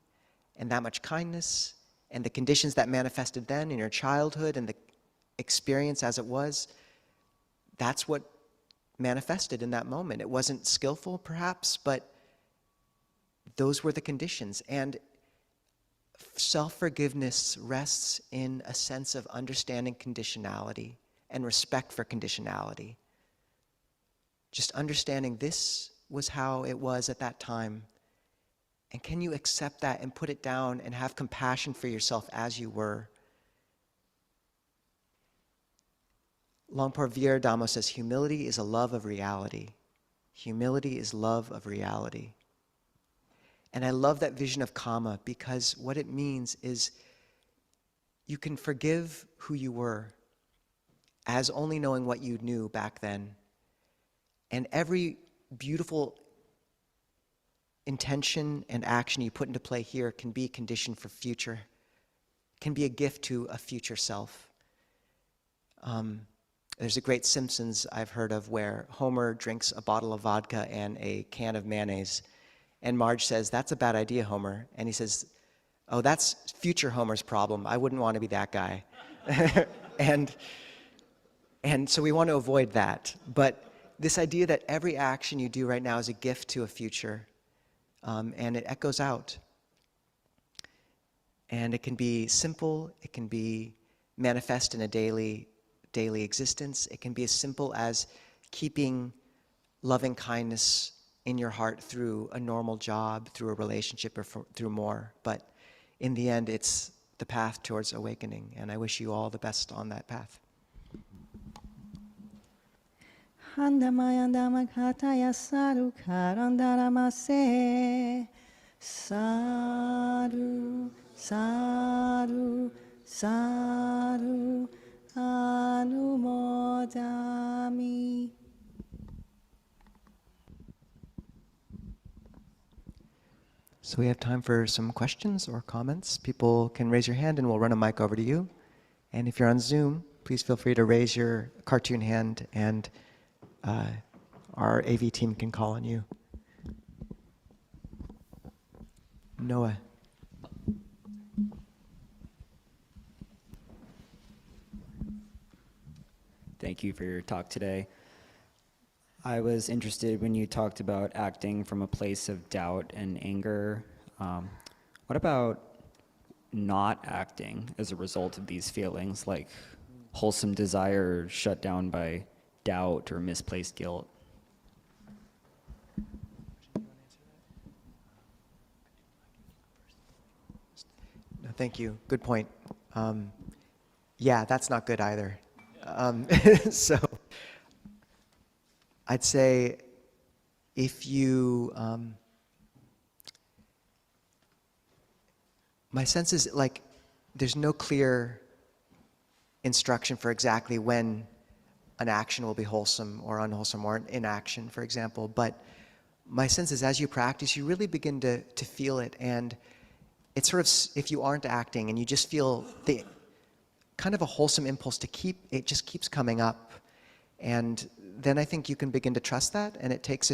and that much kindness and the conditions that manifested then in your childhood and the experience as it was, that's what manifested in that moment. It wasn't skillful, perhaps, but those were the conditions. And self-forgiveness rests in a sense of understanding conditionality and respect for conditionality. Just understanding this was how it was at that time. And can you accept that and put it down and have compassion for yourself as you were? Longpo Viera Dhamma says, humility is a love of reality. Humility is love of reality. And I love that vision of karma, because what it means is you can forgive who you were as only knowing what you knew back then. And every beautiful intention and action you put into play here can be a condition for future, can be a gift to a future self. There's a great Simpsons I've heard of where Homer drinks a bottle of vodka and a can of mayonnaise. And Marge says, "That's a bad idea, Homer." And he says, "Oh, that's future Homer's problem. I wouldn't want to be that guy." and so we want to avoid that. But this idea that every action you do right now is a gift to a future, and it echoes out. And it can be simple, it can be manifest in a daily existence. It can be as simple as keeping loving kindness in your heart through a normal job, through a relationship, or through more. But in the end, it's the path towards awakening, and I wish you all the best on that path.
Handamaya Dhammakataya Sadhu Karandaramase Sadhu Sadhu Sadhu Anumodami.
So we have time for some questions or comments. People can raise your hand and we'll run a mic over to you. And if you're on Zoom, please feel free to raise your cartoon hand and our AV team can call on you. Noah.
Thank you for your talk today. I was interested when you talked about acting from a place of doubt and anger. What about not acting as a result of these feelings, like wholesome desire shut down by doubt or misplaced guilt?
No, thank you. Good point. Yeah, that's not good either. So I'd say if you my sense is like there's no clear instruction for exactly when an action will be wholesome or unwholesome or inaction, for example. But my sense is as you practice, you really begin to feel it. And it's sort of, if you aren't acting and you just feel the kind of a wholesome impulse to keep, it just keeps coming up. And then I think you can begin to trust that. And it takes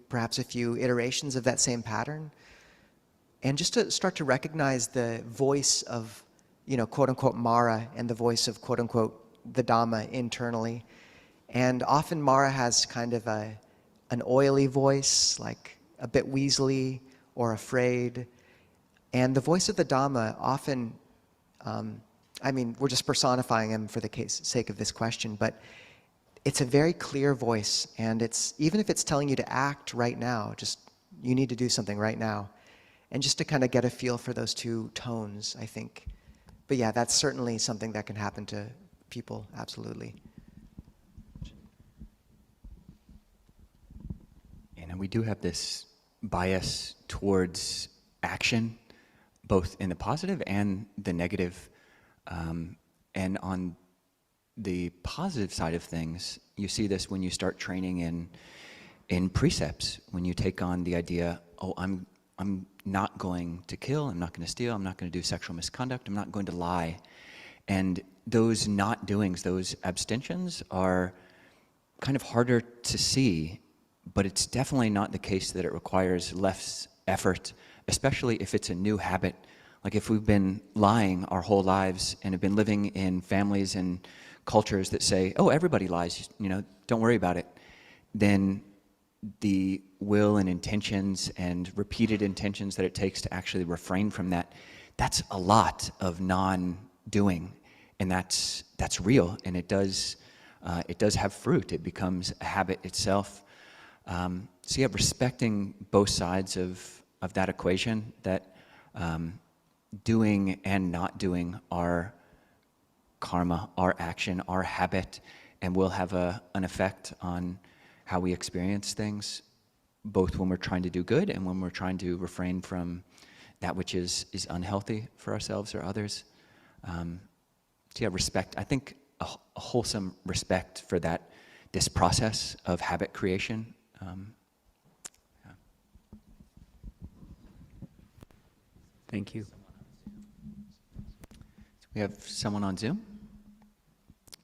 perhaps a few iterations of that same pattern. And just to start to recognize the voice of, quote unquote, Mara and the voice of, quote unquote, the Dhamma internally. And often Mara has kind of an oily voice, like a bit weaselly or afraid. And the voice of the Dhamma often, we're just personifying him for the sake of this question, but it's a very clear voice. And even if it's telling you to act right now, just you need to do something right now. And just to kind of get a feel for those two tones, I think. But yeah, that's certainly something that can happen to people, absolutely.
And we do have this bias towards action, both in the positive and the negative. And on the positive side of things, you see this when you start training in precepts, when you take on the idea, I'm not going to kill, I'm not going to steal, I'm not going to do sexual misconduct, I'm not going to lie. And those not doings, those abstentions are kind of harder to see, but it's definitely not the case that it requires less effort, especially if it's a new habit. Like if we've been lying our whole lives and have been living in families and cultures that say, oh, everybody lies, don't worry about it, then the will and intentions and repeated intentions that it takes to actually refrain from that, that's a lot of non-doing, and that's real, and it does have fruit. It becomes a habit itself. So yeah, respecting both sides of that equation, that doing and not doing are karma, our action, our habit, and will have an effect on how we experience things, both when we're trying to do good and when we're trying to refrain from that which is unhealthy for ourselves or others. So yeah, respect. I think a wholesome respect for this process of habit creation. Yeah.
Thank you.
We have someone on Zoom.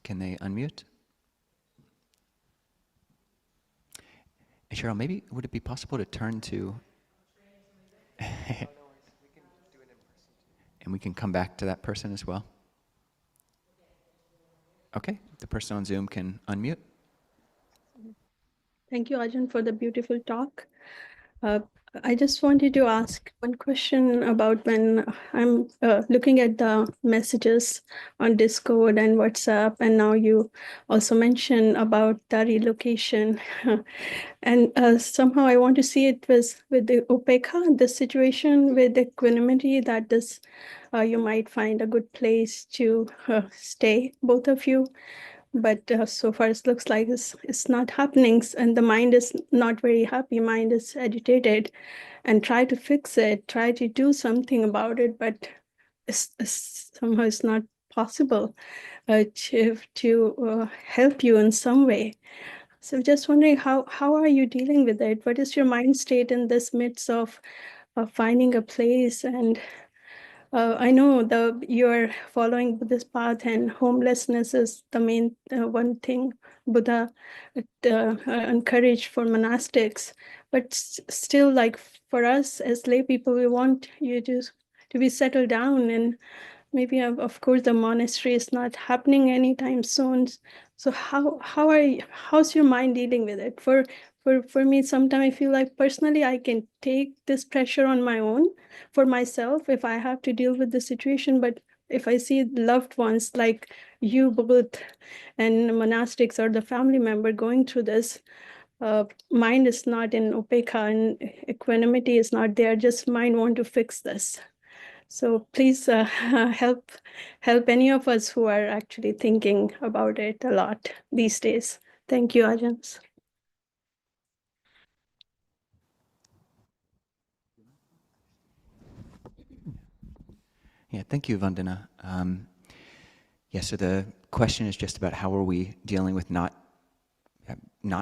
Can they unmute? And Cheryl, maybe would it be possible to turn to... And we can come back to that person as well. Okay, the person on Zoom can unmute.
Thank you, Ajahn, for the beautiful talk. I just wanted to ask one question about when I'm looking at the messages on Discord and WhatsApp, and now you also mentioned about the relocation. And somehow I want to see it with the upekha, the situation with equanimity, that this you might find a good place to stay, both of you. But so far it looks like it's not happening, and the mind is not very happy, mind is agitated, and try to fix it, try to do something about it, but somehow it's not possible to help you in some way. So just wondering, how are you dealing with it? What is your mind state in this midst of finding a place? And I know you're following Buddhist path, and homelessness is the main one thing Buddha encouraged for monastics. But still, like for us as lay people, we want you to be settled down, and maybe of course the monastery is not happening anytime soon. So how's your mind dealing with it? For me, sometimes I feel like personally I can take this pressure on my own for myself if I have to deal with the situation. But if I see loved ones like you both and monastics or the family member going through this, mind is not in upekha and equanimity is not there, just mind want to fix this. So please help any of us who are actually thinking about it a lot these days. Thank you, Ajahn.
Yeah, thank you, Vandana. Yeah, so the question is just about how are we dealing with not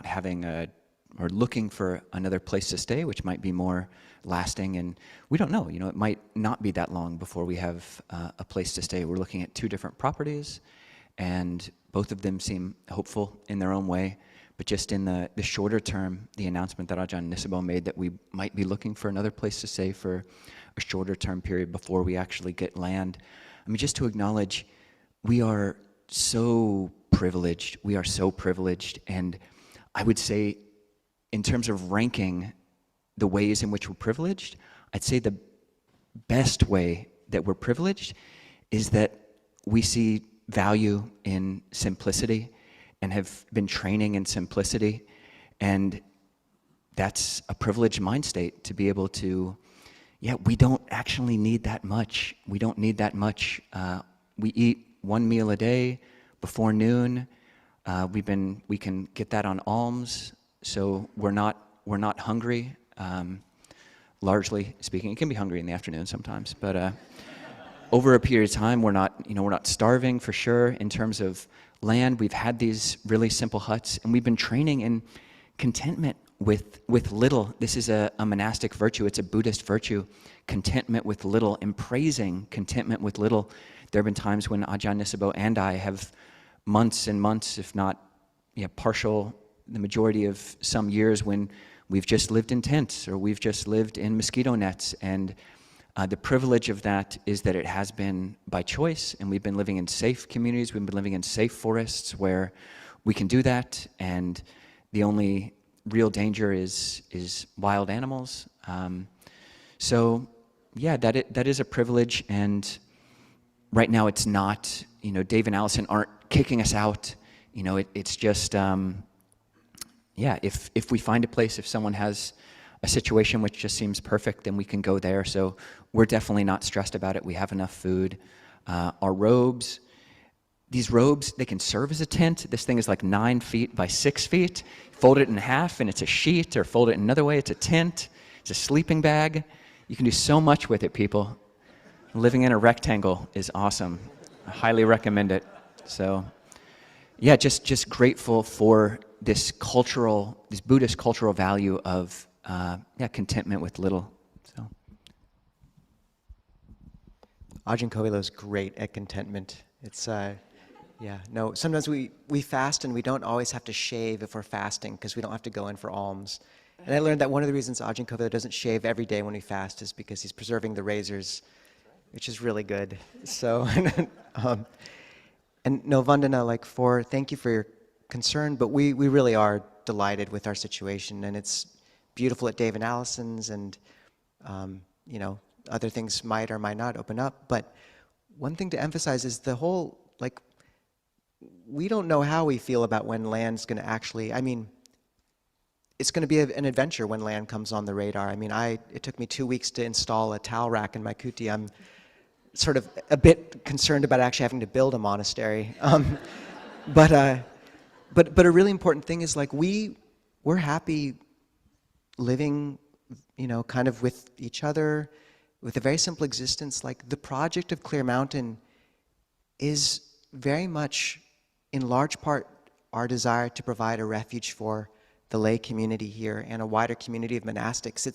having or looking for another place to stay, which might be more lasting, and we don't know. It might not be that long before we have a place to stay. We're looking at 2 different properties, and both of them seem hopeful in their own way. But just in the shorter term, the announcement that Ajahn Nisabo made that we might be looking for another place to stay for a shorter term period before we actually get land. I mean, just to acknowledge, we are so privileged. We are so privileged. And I would say, in terms of ranking the ways in which we're privileged, I'd say the best way that we're privileged is that we see value in simplicity and have been training in simplicity. And that's a privileged mind state to be able to, we don't actually need that much. We don't need that much. We eat 1 meal a day before noon. We can get that on alms, so we're not hungry. Largely speaking, it can be hungry in the afternoon sometimes, but over a period of time, we're not starving for sure. In terms of land, we've had these really simple huts, and we've been training in contentment with little. This is a monastic virtue. It's a Buddhist virtue, contentment with little, and praising contentment with little. There have been times when Ajahn Nisabo and I have months and months, if not the majority of some years, when we've just lived in tents or we've just lived in mosquito nets. And the privilege of that is that it has been by choice, and we've been living in safe communities. We've been living in safe forests where we can do that, and the only real danger is wild animals. So yeah, that is a privilege, and right now it's not, Dave and Allison aren't kicking us out. It's just, if we find a place, if someone has a situation which just seems perfect, then we can go there. So we're definitely not stressed about it. We have enough food. Our robes, these robes, they can serve as a tent. This thing is like 9 feet by 6 feet. Fold it in half and it's a sheet, or fold it another way, it's a tent. It's a sleeping bag. You can do so much with it, people. Living in a rectangle is awesome. I highly recommend it. So yeah, just grateful for this Buddhist cultural value of contentment with little. So
Ajahn Kovilo's great at contentment. It's sometimes we fast and we don't always have to shave if we're fasting because we don't have to go in for alms. And I learned that one of the reasons Ajahn Kovilo doesn't shave every day when we fast is because he's preserving the razors, which is really good. So, and no, Vandana, thank you for your concern, but we really are delighted with our situation, and it's beautiful at Dave and Allison's, and other things might or might not open up. But one thing to emphasize is the whole, we don't know how we feel about when land's going to actually, it's going to be an adventure when land comes on the radar. It took me 2 weeks to install a towel rack in my kuti. I'm sort of a bit concerned about actually having to build a monastery. But a really important thing is we're happy living, kind of with each other, with a very simple existence. The project of Clear Mountain is very much, in large part, our desire to provide a refuge for the lay community here and a wider community of monastics.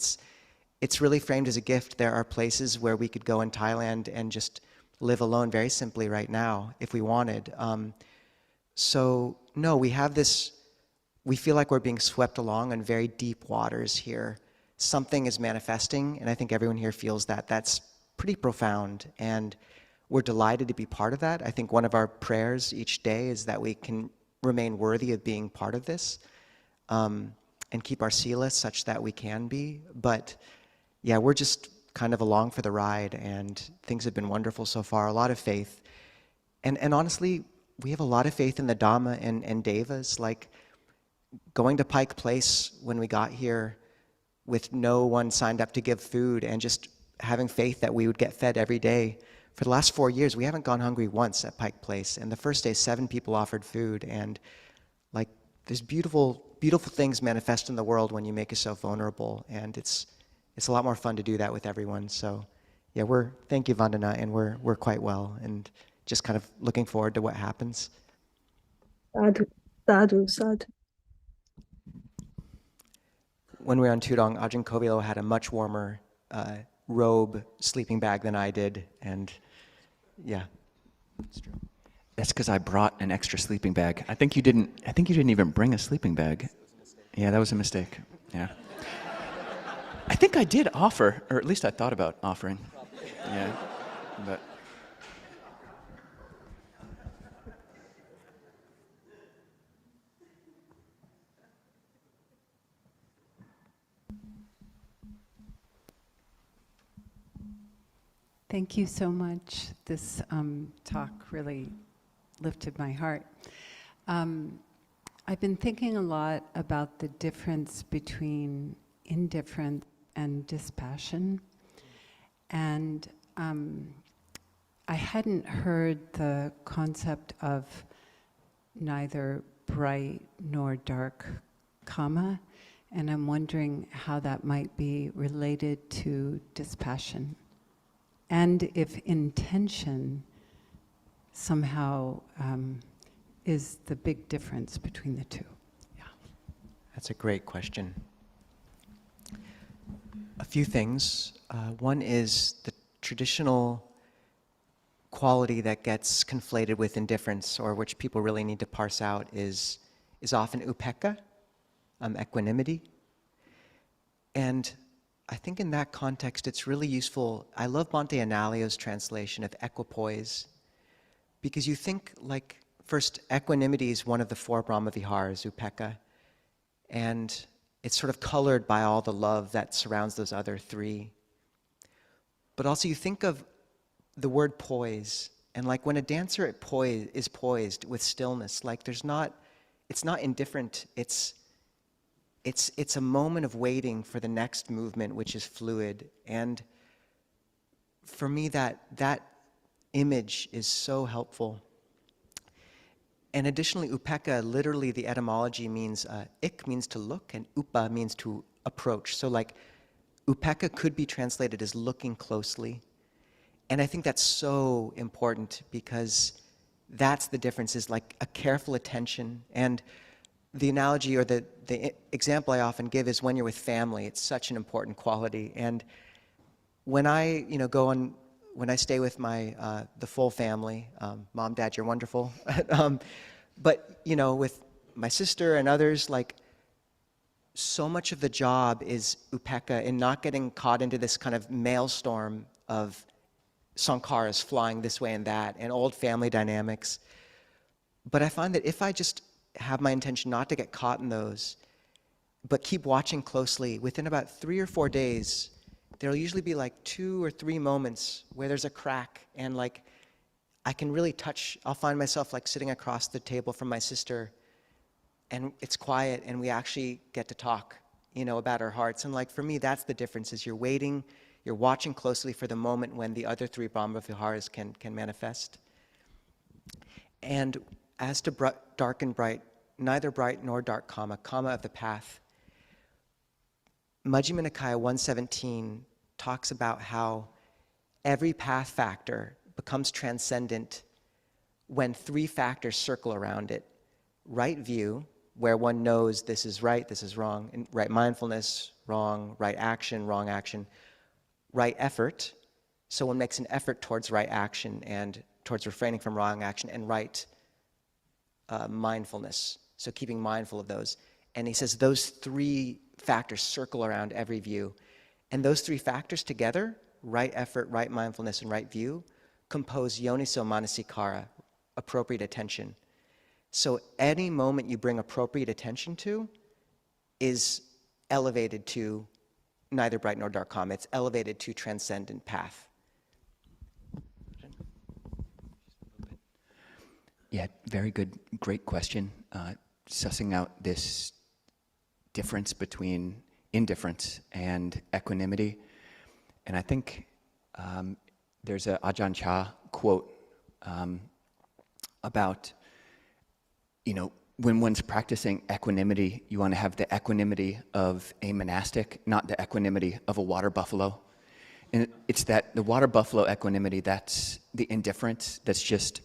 It's really framed as a gift. There are places where we could go in Thailand and just live alone very simply right now if we wanted. So no, we feel like we're being swept along on very deep waters here. Something is manifesting, and I think everyone here feels that. That's pretty profound, and we're delighted to be part of that. I think one of our prayers each day is that we can remain worthy of being part of this, and keep our sila such that we can be. But yeah, we're just kind of along for the ride, and things have been wonderful so far. A lot of faith, and honestly, we have a lot of faith in the Dhamma and Devas. Going to Pike Place when we got here with no one signed up to give food, and just having faith that we would get fed every day. For the last 4 years, we haven't gone hungry once at Pike Place. And the first day, 7 people offered food. And there's beautiful, beautiful things manifest in the world when you make yourself vulnerable. And it's a lot more fun to do that with everyone. So yeah, thank you, Vandana, and we're quite well, and just kind of looking forward to what happens.
Sadhu, sadhu, sadhu.
When we were on Tudong, Ajahn Kovilo had a much warmer robe sleeping bag than I did, and yeah.
That's true. That's because I brought an extra sleeping bag. I think you didn't even bring a sleeping bag. Yeah, that was a mistake. Yeah. I think I did offer, or at least I thought about offering. Yeah. But
Thank you so much. This talk really lifted my heart. I've been thinking a lot about the difference between indifference and dispassion. And I hadn't heard the concept of neither bright nor dark kama, and I'm wondering how that might be related to dispassion. And if intention somehow is the big difference between the two. Yeah.
That's a great question. A few things. One is the traditional quality that gets conflated with indifference, or which people really need to parse out, is often upekkha, equanimity. And I think in that context, it's really useful. I love Bhante Analayo's translation of equipoise, because you think, like, first, equanimity is one of the 4 Brahma-viharas, upekkha, and it's sort of colored by all the love that surrounds those other 3. But also you think of the word poise, and like when a dancer is poised with stillness, like it's not indifferent, it's a moment of waiting for the next movement, which is fluid. And for me, that image is so helpful. And additionally, upekkha, literally the etymology means, ik means to look, and upa means to approach. So like, upekkha could be translated as looking closely. And I think that's so important, because that's the difference, is like a careful attention. And the analogy, or the example I often give, is when you're with family. It's such an important quality. And when I when I stay with the full family, mom, dad, you're wonderful. But with my sister and others, like, so much of the job is upekkha, in not getting caught into this kind of maelstrom of sankharas flying this way and that, and old family dynamics. But I find that if I just have my intention not to get caught in those, but keep watching closely, within about 3 or 4 days, there'll usually be like 2 or 3 moments where there's a crack, and like I can really touch. I'll find myself like sitting across the table from my sister, and it's quiet, and we actually get to talk, about our hearts. And like, for me, that's the difference, is you're waiting, you're watching closely for the moment when the other 3 Brahma-viharas can manifest. And as to dark and bright, neither bright nor dark kama of the path. Majjhima Nikaya 117 talks about how every path factor becomes transcendent when 3 factors circle around it. Right view, where one knows this is right, this is wrong, and right mindfulness, wrong, right action, wrong action. Right effort, so one makes an effort towards right action and towards refraining from wrong action, and right mindfulness, so keeping mindful of those. And he says those 3 factors circle around every view. And those 3 factors together, right effort, right mindfulness, and right view, compose yoniso manasikara, appropriate attention. So any moment you bring appropriate attention to is elevated to neither bright nor dark kama. It's elevated to transcendent path.
yeah, very good, great question. Sussing out this difference between indifference and equanimity. And I think there's a Ajahn Chah quote about, when one's practicing equanimity, you want to have the equanimity of a monastic, not the equanimity of a water buffalo. And it's that the water buffalo equanimity, that's the indifference, that's just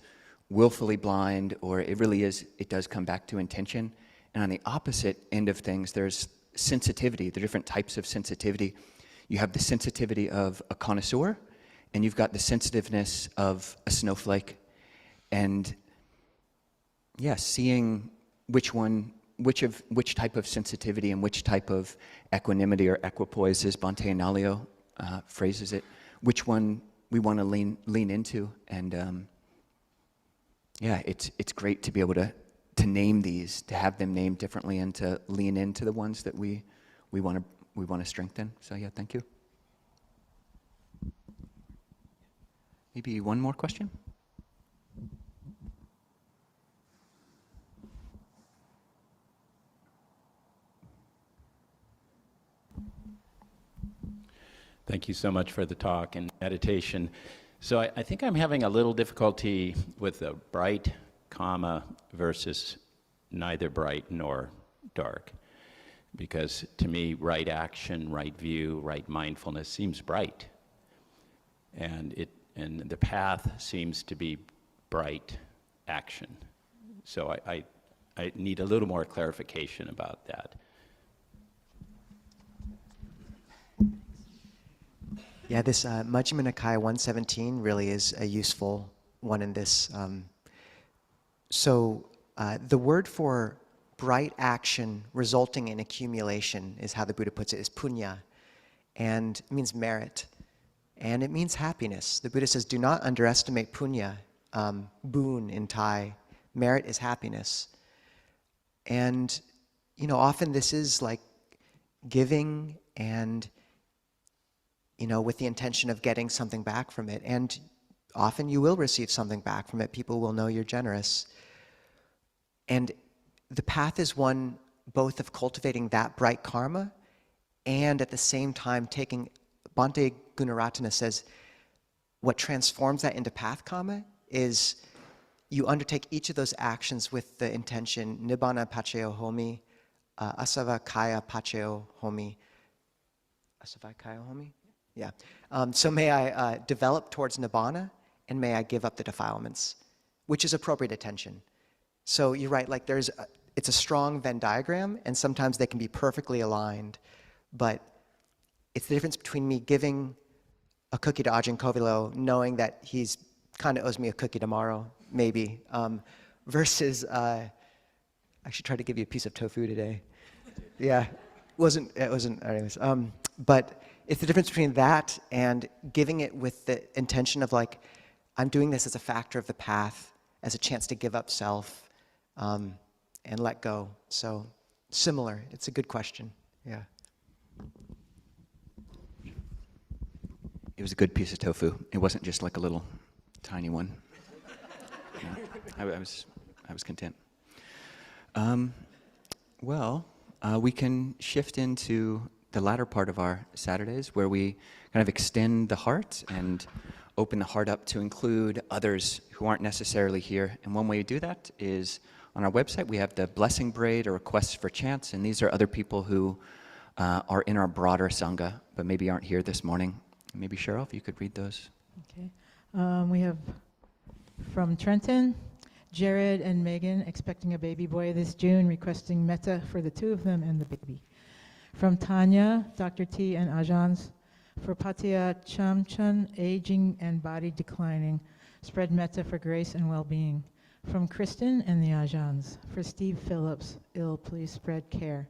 willfully blind, or it really is, it does come back to intention. And on the opposite end of things, there's sensitivity, the different types of sensitivity. You have the sensitivity of a connoisseur, and you've got the sensitiveness of a snowflake. And yeah, seeing which type of sensitivity and which type of equanimity or equipoise, as Bhante Analayo phrases it, which one we want to lean into. And yeah, it's great to be able to name these, to have them named differently, and to lean into the ones that we want to strengthen. So yeah, thank you. Maybe one more question?
Thank you so much for the talk and meditation. So I think I'm having a little difficulty with the bright, comma, versus neither bright nor dark. Because to me, right action, right view, right mindfulness seems bright. And the path seems to be bright action. So I need a little more clarification about that.
Yeah, this Majjhima Nikaya 117 really is a useful one in this. So the word for bright action resulting in accumulation is how the Buddha puts it, is punya. And it means merit. And it means happiness. The Buddha says, do not underestimate punya, boon in Thai. Merit is happiness. And, often this is like giving and with the intention of getting something back from it. And often you will receive something back from it. People will know you're generous. And the path is one both of cultivating that bright karma and at the same time taking, Bhante Gunaratana says, what transforms that into path karma is you undertake each of those actions with the intention, nibbana paceo homi, asava kaya paceo homi. Asava kaya homi? Yeah. So may I develop towards nibbana, and may I give up the defilements, which is appropriate attention. So you're right, like it's a strong Venn diagram, and sometimes they can be perfectly aligned, but it's the difference between me giving a cookie to Ajahn Kovilo, knowing that he's kind of owes me a cookie tomorrow, maybe, versus, I should try to give you a piece of tofu today. Yeah, it wasn't, anyways. But it's the difference between that and giving it with the intention of like, I'm doing this as a factor of the path, as a chance to give up self, and let go. So similar, it's a good question, yeah.
It was a good piece of tofu. It wasn't just like a little tiny one. Yeah, I was content. We can shift into the latter part of our Saturdays, where we kind of extend the heart and open the heart up to include others who aren't necessarily here. And one way to do that is on our website. We have the blessing braid or requests for chants, and these are other people who are in our broader sangha, but maybe aren't here this morning. Maybe Cheryl, if you could read those.
Okay. We have from Trenton, Jared and Megan expecting a baby boy this June, requesting metta for the two of them and the baby. From Tanya, Dr. T and Ajahns, for Patia Chamchun, aging and body declining, spread metta for grace and well-being. From Kristen and the Ajahns, for Steve Phillips, ill, please spread care.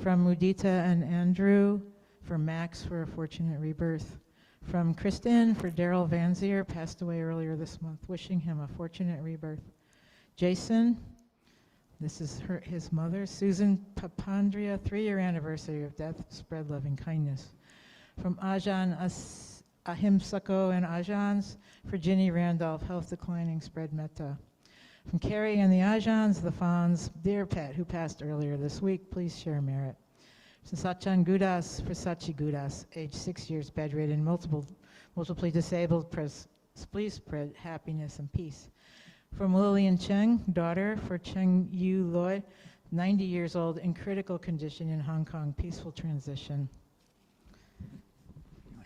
From Mudita and Andrew, for Max for a fortunate rebirth. From Kristen, for Daryl Vanzier, passed away earlier this month, wishing him a fortunate rebirth. Jason, this is his mother, Susan Papandria, 3-year anniversary of death, spread loving kindness. From Ajahn Ahimsako and Ajahns, for Ginny Randolph, health declining, spread metta. From Carrie and the Ajahns, the Fawns, dear pet who passed earlier this week, please share merit. From Sachan Gudas, for Sachi Gudas, age 6 years, bedridden, multiply disabled, please spread happiness and peace. From Lillian Cheng, daughter, for Cheng Yu Loy, 90 years old, in critical condition in Hong Kong, peaceful transition.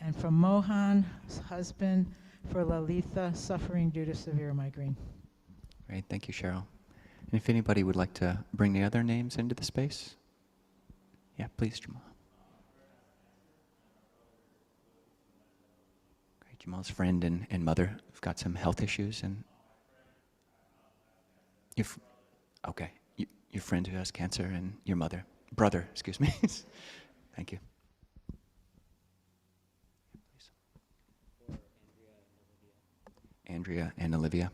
And from Mohan's husband, for Lalitha, suffering due to severe migraine.
Great, thank you, Cheryl. And if anybody would like to bring the other names into the space? Yeah, please, Jamal. Great, Jamal's friend and mother have got some health issues, and okay, your friend who has cancer and your brother, excuse me. Thank you. Andrea and Olivia.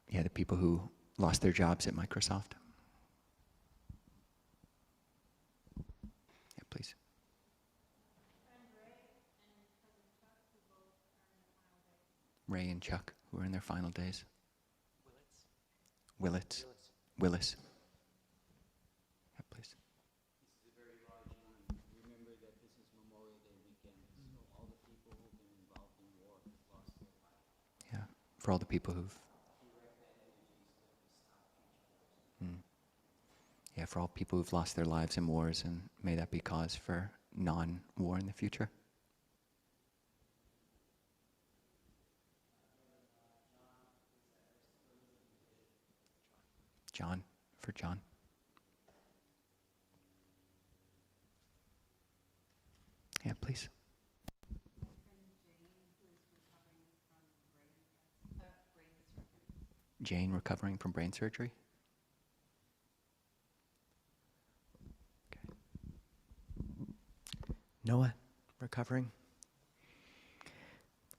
Yeah, the people who lost their jobs at Microsoft. Yeah, please. Ray and Chuck, who are in their final days. Willis. Willis. Yeah, please.
This is a very large one. Remember that this is Memorial Day weekend, so all the people who've been involved in war have lost their lives.
Yeah, for all the people who've... Yeah, for all people who've lost their lives in wars, and may that be cause for non-war in the future. John, for John. Yeah, please. Jane recovering from brain surgery.
Noah, recovering.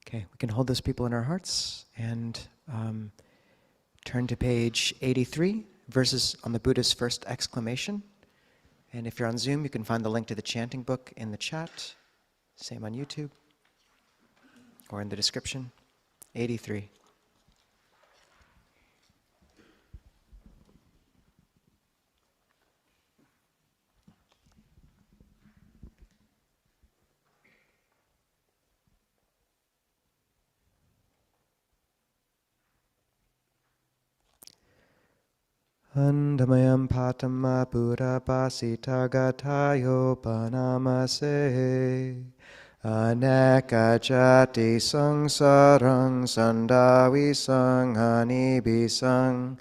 Okay, we can hold those people in our hearts and turn to page 83, verses on the Buddha's first exclamation. And if you're on Zoom, you can find the link to the chanting book in the chat. Same on YouTube or in the description. 83. Andamayam patama buddha pasita gatayo panamase aneka jati sangsarang sandavi sanghani bisang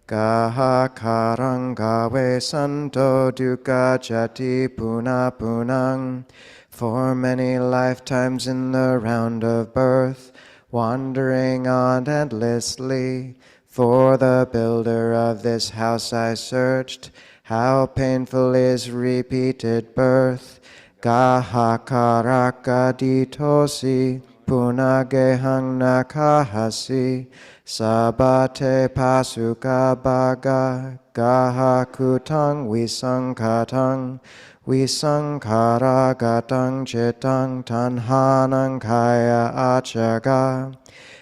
gaha karang gawe santo dukkha jati puna punang. For many lifetimes in the round of birth, wandering on endlessly, for the builder of this house I searched. How painful is repeated birth. Gaha karaka ditosi punagehang nakahasi sabate pasuka baga gaha kutang visankatang visankaragatam chitang tanhanang kaya achaga.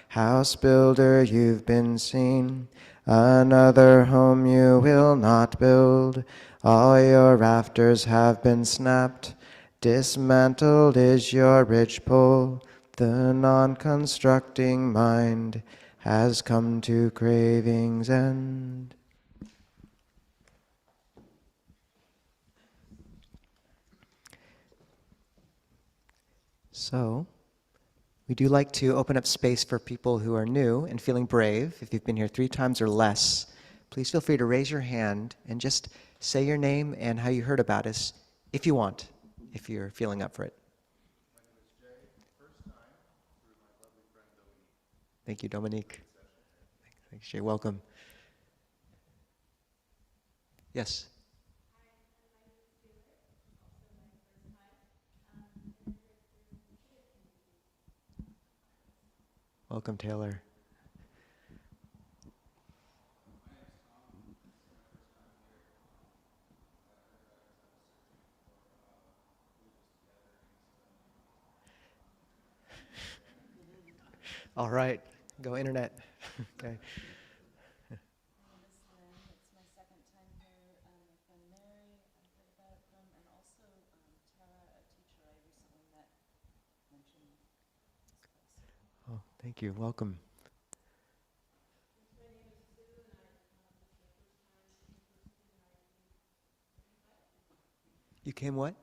House builder, you've been seen. Another home you will not build. All your rafters have been snapped. Dismantled is your ridgepole. The non-constructing mind has come to craving's end. So, we do like to open up space for people who are new and feeling brave. If you've been here 3 times or less, please feel free to raise your hand and just say your name and how you heard about us, if you want, if you're feeling up for it.
My name is Jay. First time through my lovely friend Dominique.
Thank you, Dominique. Thanks, Jay. Welcome. Yes. Welcome, Taylor. All right, go internet. Okay.
It's my second time here. My friend Mary, I heard about them, and also Tara, a teacher I recently met, mentioned this place.
Oh, thank you. Welcome.
My name is Sue, and I
You came what?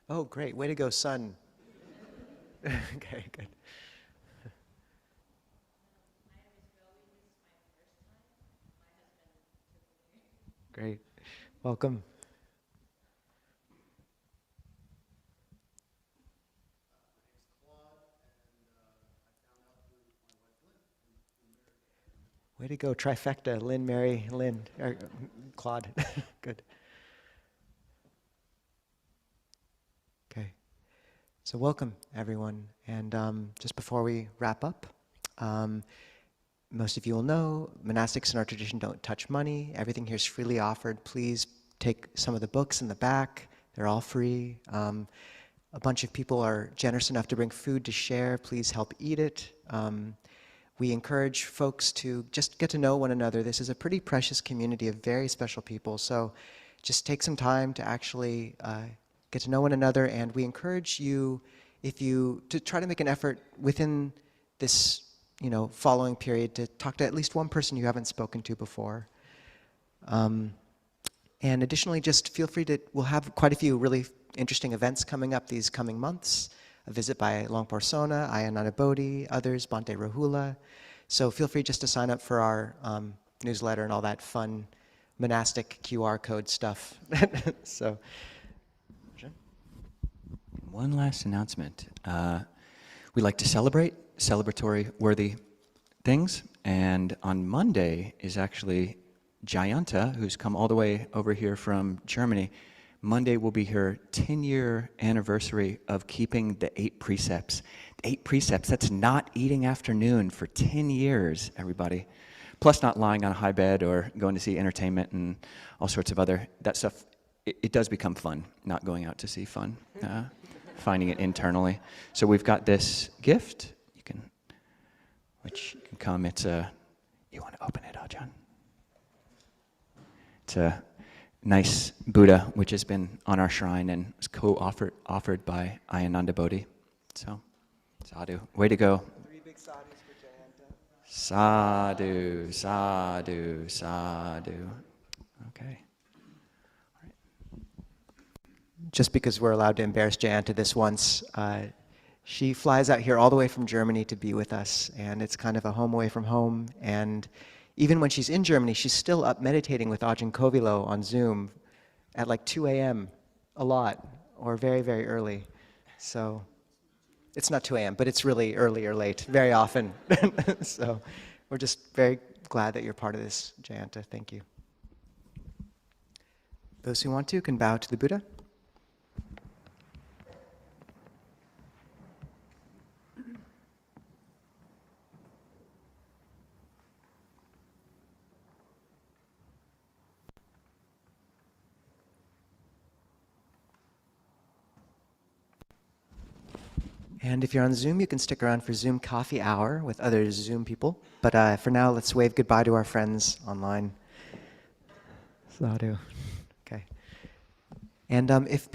Oh, great. Way to go, son. Okay, good. Great. Welcome. Way to go, trifecta. Lynn, Mary, Lynn, Claude. Good. Okay. So welcome, everyone. And just before we wrap up, most of you will know, monastics in our tradition don't touch money. Everything here is freely offered. Please take some of the books in the back. They're all free. A bunch of people are generous enough to bring food to share. Please help eat it. We encourage folks to just get to know one another. This is a pretty precious community of very special people. So just take some time to actually get to know one another. And we encourage you, to try to make an effort within this following period to talk to at least one person you haven't spoken to before. And additionally, just feel free we'll have quite a few really interesting events coming up these coming months. A visit by Longpo Sona, Ayananda Bodhi, others, Bhante Rahula. So feel free just to sign up for our newsletter and all that fun monastic QR code stuff. So,
one last announcement. We like to celebrate celebratory worthy things, and on Monday is actually Jayanta, who's come all the way over here from Germany. Monday will be her 10-year anniversary of keeping the 8 precepts. The 8 precepts, that's not eating afternoon for 10 years, everybody. Plus not lying on a high bed or going to see entertainment and all sorts of that stuff. It does become fun, not going out to see fun, finding it internally. So we've got this gift, which you can come, you want to open it, Ajahn? It's a nice Buddha, which has been on our shrine and was offered by Ayananda Bodhi. So, sadhu. Way to go.
3 big sadhus for Jayanta.
Sadhu, sadhu, sadhu. Okay.
Just because we're allowed to embarrass Jayanta this once, she flies out here all the way from Germany to be with us, and it's kind of a home away from home. And even when she's in Germany, she's still up meditating with Ajahn Kovilo on Zoom at like 2 a.m. a lot, or very, very early. So it's not 2 a.m., but it's really early or late, very often. So we're just very glad that you're part of this, Jayanta. Thank you. Those who want to can bow to the Buddha. And if you're on Zoom, you can stick around for Zoom coffee hour with other Zoom people. But for now, let's wave goodbye to our friends online. Sadhu. Okay. And if